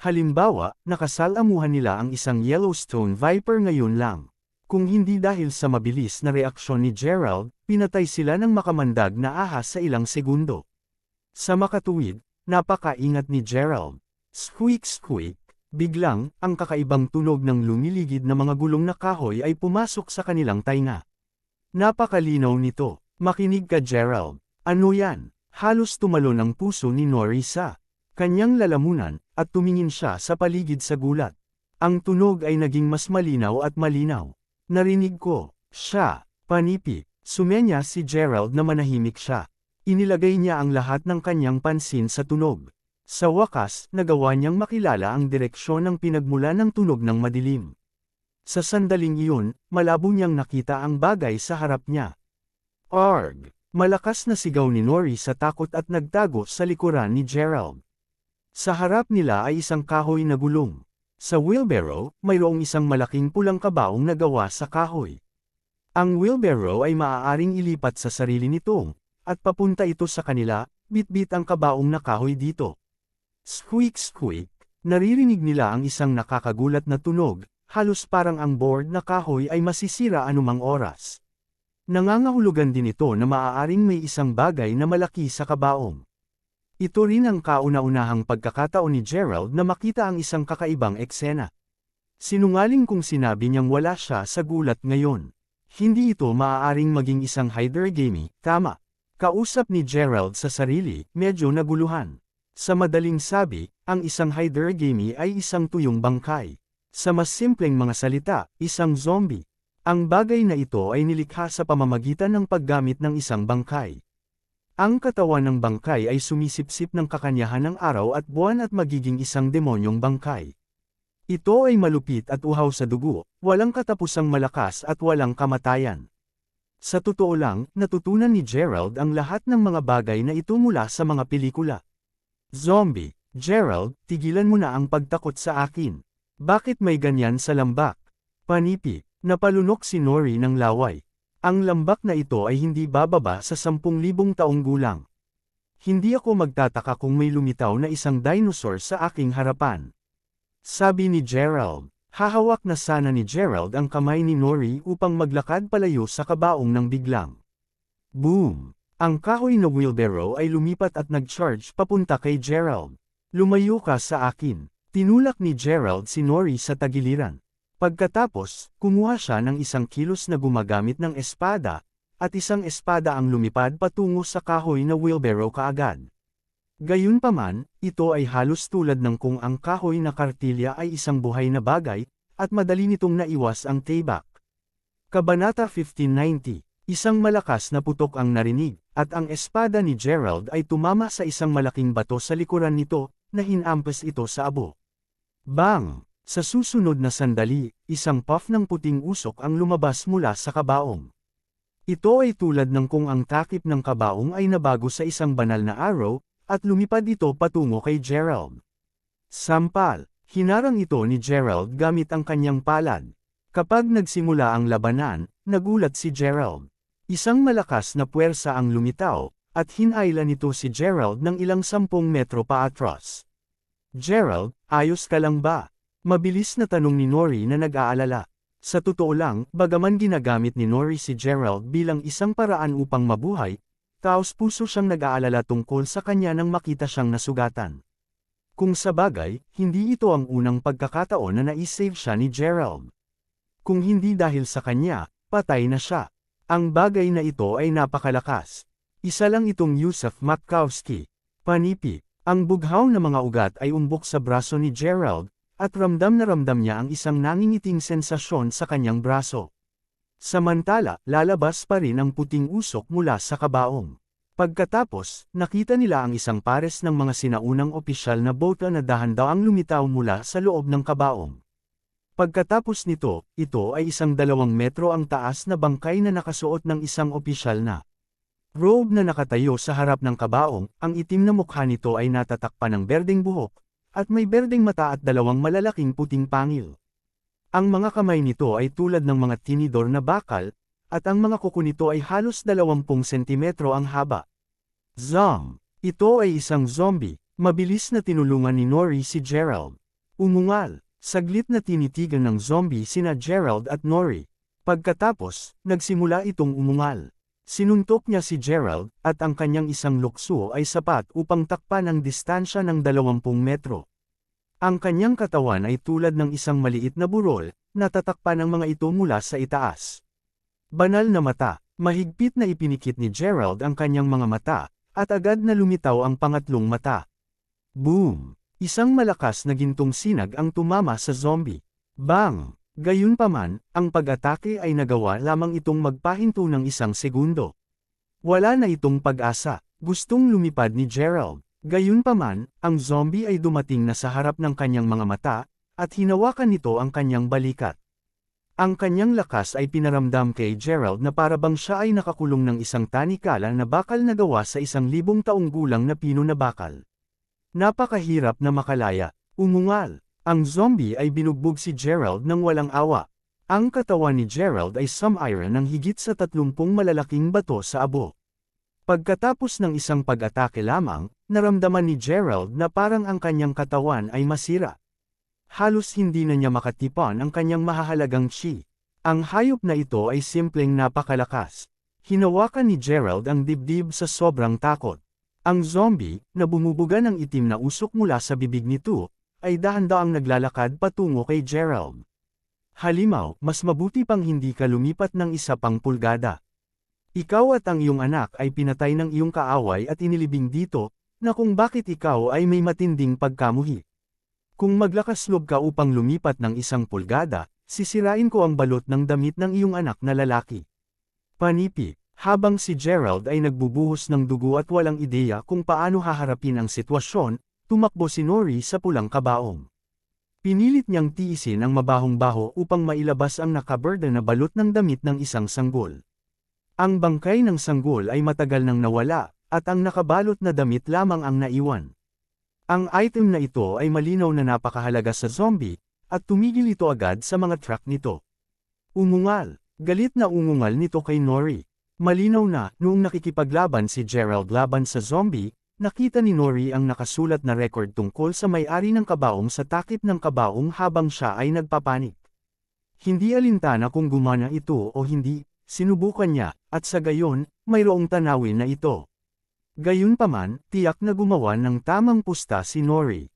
S1: Halimbawa, nakasalamuhan nila ang isang Yellowstone Viper ngayon lang. Kung hindi dahil sa mabilis na reaksyon ni Gerald, pinatay sila ng makamandag na ahas sa ilang segundo. Sa makatuwid, napakaingat ni Gerald. Squeak squeak, biglang, ang kakaibang tunog ng lumiligid na mga gulong na kahoy ay pumasok sa kanilang tainga. Napakalinaw nito. Makinig ka Gerald. Ano yan? Halos tumalon ang puso ni Nori sa kanyang lalamunan, at tumingin siya sa paligid sa gulat. Ang tunog ay naging mas malinaw at malinaw. Narinig ko, siya, panipi, sumenya si Gerald na manahimik siya. Inilagay niya ang lahat ng kanyang pansin sa tunog. Sa wakas, nagawa niyang makilala ang direksyon ng pinagmula ng tunog ng madilim. Sa sandaling iyon, malabo niyang nakita ang bagay sa harap niya. Arg! Malakas na sigaw ni Nori sa takot at nagtago sa likuran ni Gerald. Sa harap nila ay isang kahoy na gulong. Sa wheelbarrow, mayroong isang malaking pulang kabaong na gawa sa kahoy. Ang wheelbarrow ay maaaring ilipat sa sarili nito, at papunta ito sa kanila, bitbit ang kabaong na kahoy dito. Squeak squeak, naririnig nila ang isang nakakagulat na tunog, halos parang ang board na kahoy ay masisira anumang oras. Nangangahulugan din ito na maaaring may isang bagay na malaki sa kabaong. Ito rin ang kauna-unahang pagkakataon ni Gerald na makita ang isang kakaibang eksena. Sinungaling kung sinabi niyang wala siya sa gulat ngayon. Hindi ito maaaring maging isang hydergamy, tama. Kausap ni Gerald sa sarili, medyo naguluhan. Sa madaling sabi, ang isang hydergamy ay isang tuyong bangkay. Sa mas simpleng mga salita, isang zombie. Ang bagay na ito ay nilikha sa pamamagitan ng paggamit ng isang bangkay. Ang katawan ng bangkay ay sumisipsip ng kakanyahan ng araw at buwan at magiging isang demonyong bangkay. Ito ay malupit at uhaw sa dugo, walang katapusang malakas at walang kamatayan. Sa totoo lang, natutunan ni Gerald ang lahat ng mga bagay na ito mula sa mga pelikula. Zombie, Gerald, tigilan mo na ang pagtakot sa akin. Bakit may ganyan sa lambak? Panipi, napalunok si Nori ng laway. Ang lambak na ito ay hindi bababa sa 10,000 taong gulang. Hindi ako magtataka kung may lumitaw na isang dinosaur sa aking harapan. Sabi ni Gerald. Hahawak na sana ni Gerald ang kamay ni Nori upang maglakad palayo sa kabaong ng biglang. Boom! Ang kahoy na wheelbarrow ay lumipat at nag-charge papunta kay Gerald. Lumayo ka sa akin. Tinulak ni Gerald si Nori sa tagiliran. Pagkatapos, kumuha siya ng isang kilos na gumagamit ng espada, at isang espada ang lumipad patungo sa kahoy na wheelbarrow kaagad. Gayunpaman, ito ay halos tulad ng kung ang kahoy na kartilya ay isang buhay na bagay, at madali nitong naiwas ang tibak. Kabanata 1590. Isang malakas na putok ang narinig, at ang espada ni Gerald ay tumama sa isang malaking bato sa likuran nito, na hinampas ito sa abo. Bang! Sa susunod na sandali, isang puff ng puting usok ang lumabas mula sa kabaong. Ito ay tulad ng kung ang takip ng kabaong ay nabago sa isang banal na arrow, at lumipad ito patungo kay Gerald. Sampal! Hinarang ito ni Gerald gamit ang kanyang palad. Kapag nagsimula ang labanan, nagulat si Gerald. Isang malakas na puwersa ang lumitaw, at hinailan nito si Gerald ng ilang 10 metro paatras. Gerald, ayos ka lang ba? Mabilis na tanong ni Nori na nag-aalala. Sa totoo lang, bagaman ginagamit ni Nori si Gerald bilang isang paraan upang mabuhay, taos-puso siyang nag-aalala tungkol sa kanya nang makita siyang nasugatan. Kung sa bagay, hindi ito ang unang pagkakataon na na-save siya ni Gerald. Kung hindi dahil sa kanya, patay na siya. Ang bagay na ito ay napakalakas. Isa lang itong Yusuf Matkowski. Panipi. Ang bughaw na mga ugat ay umbok sa braso ni Gerald, at ramdam na ramdam niya ang isang nangingiting sensasyon sa kanyang braso. Samantala, lalabas pa rin ang puting usok mula sa kabaong. Pagkatapos, nakita nila ang isang pares ng mga sinaunang opisyal na boto na dahan-daang lumitaw mula sa loob ng kabaong. Pagkatapos nito, ito ay isang 2 metro ang taas na bangkay na nakasuot ng isang opisyal na robe na nakatayo sa harap ng kabaong. Ang itim na mukha nito ay natatakpan ng berdeng buhok, at may berdeng mata at 2 malalaking puting pangil. Ang mga kamay nito ay tulad ng mga tinidor na bakal, at ang mga kuko nito ay halos 20 sentimetro ang haba. Zom! Ito ay isang zombie. Mabilis na tinulungan ni Nori si Gerald. Umungal. Saglit na tinitigan ng zombie sina Gerald at Nori. Pagkatapos, nagsimula itong umungal. Sinuntok niya si Gerald, at ang kanyang isang lukso ay sapat upang takpan ang distansya ng 20 metro. Ang kanyang katawan ay tulad ng isang maliit na burol, natatakpan ang mga ito mula sa itaas. Banal na mata, mahigpit na ipinikit ni Gerald ang kanyang mga mata, at agad na lumitaw ang pangatlong mata. Boom! Isang malakas na gintong sinag ang tumama sa zombie. Bang! Gayunpaman, ang pag-atake ay nagawa lamang itong magpahinto ng 1 segundo. Wala na itong pag-asa. Gustong lumipad ni Gerald. Gayunpaman, ang zombie ay dumating na sa harap ng kanyang mga mata, at hinawakan nito ang kanyang balikat. Ang kanyang lakas ay pinaramdam kay Gerald na parabang siya ay nakakulong ng isang tanikala na bakal na gawa sa 1,000 taong gulang na pino na bakal. Napakahirap na makalaya. Umungal. Ang zombie ay binugbog si Gerald ng walang awa. Ang katawan ni Gerald ay sum-iron ng higit sa 30 malalaking bato sa abo. Pagkatapos ng isang pag-atake lamang, naramdaman ni Gerald na parang ang kanyang katawan ay masira. Halos hindi na niya makatipan ang kanyang mahahalagang chi. Ang hayop na ito ay simpleng napakalakas. Hinawakan ni Gerald ang dibdib sa sobrang takot. Ang zombie, na bumubuga ng itim na usok mula sa bibig nito, ay dahan-daang naglalakad patungo kay Gerald. Halimaw, mas mabuti pang hindi ka lumipat ng 1 pang pulgada. Ikaw at ang iyong anak ay pinatay ng iyong kaaway at inilibing dito, na kung bakit ikaw ay may matinding pagkamuhi. Kung maglakas loob ka upang lumipat ng 1 pulgada, sisirain ko ang balot ng damit ng iyong anak na lalaki. Panipi, habang si Gerald ay nagbubuhos ng dugo at walang ideya kung paano haharapin ang sitwasyon, tumakbo si Nori sa pulang kabaong. Pinilit niyang tiisin ang mabahong-baho upang mailabas ang nakaberda na balot ng damit ng isang sanggol. Ang bangkay ng sanggol ay matagal nang nawala, at ang nakabalot na damit lamang ang naiwan. Ang item na ito ay malinaw na napakahalaga sa zombie, at tumigil ito agad sa mga truck nito. Umungal. Galit na umungal nito kay Nori. Malinaw na, noong nakikipaglaban si Gerald laban sa zombie, nakita ni Nori ang nakasulat na record tungkol sa may-ari ng kabaong sa takip ng kabaong habang siya ay nagpapanik. Hindi alintana kung gumana ito o hindi, sinubukan niya, at sa gayon, mayroong tanawin na ito. Gayunpaman, tiyak na gumawa ng tamang pusta si Nori.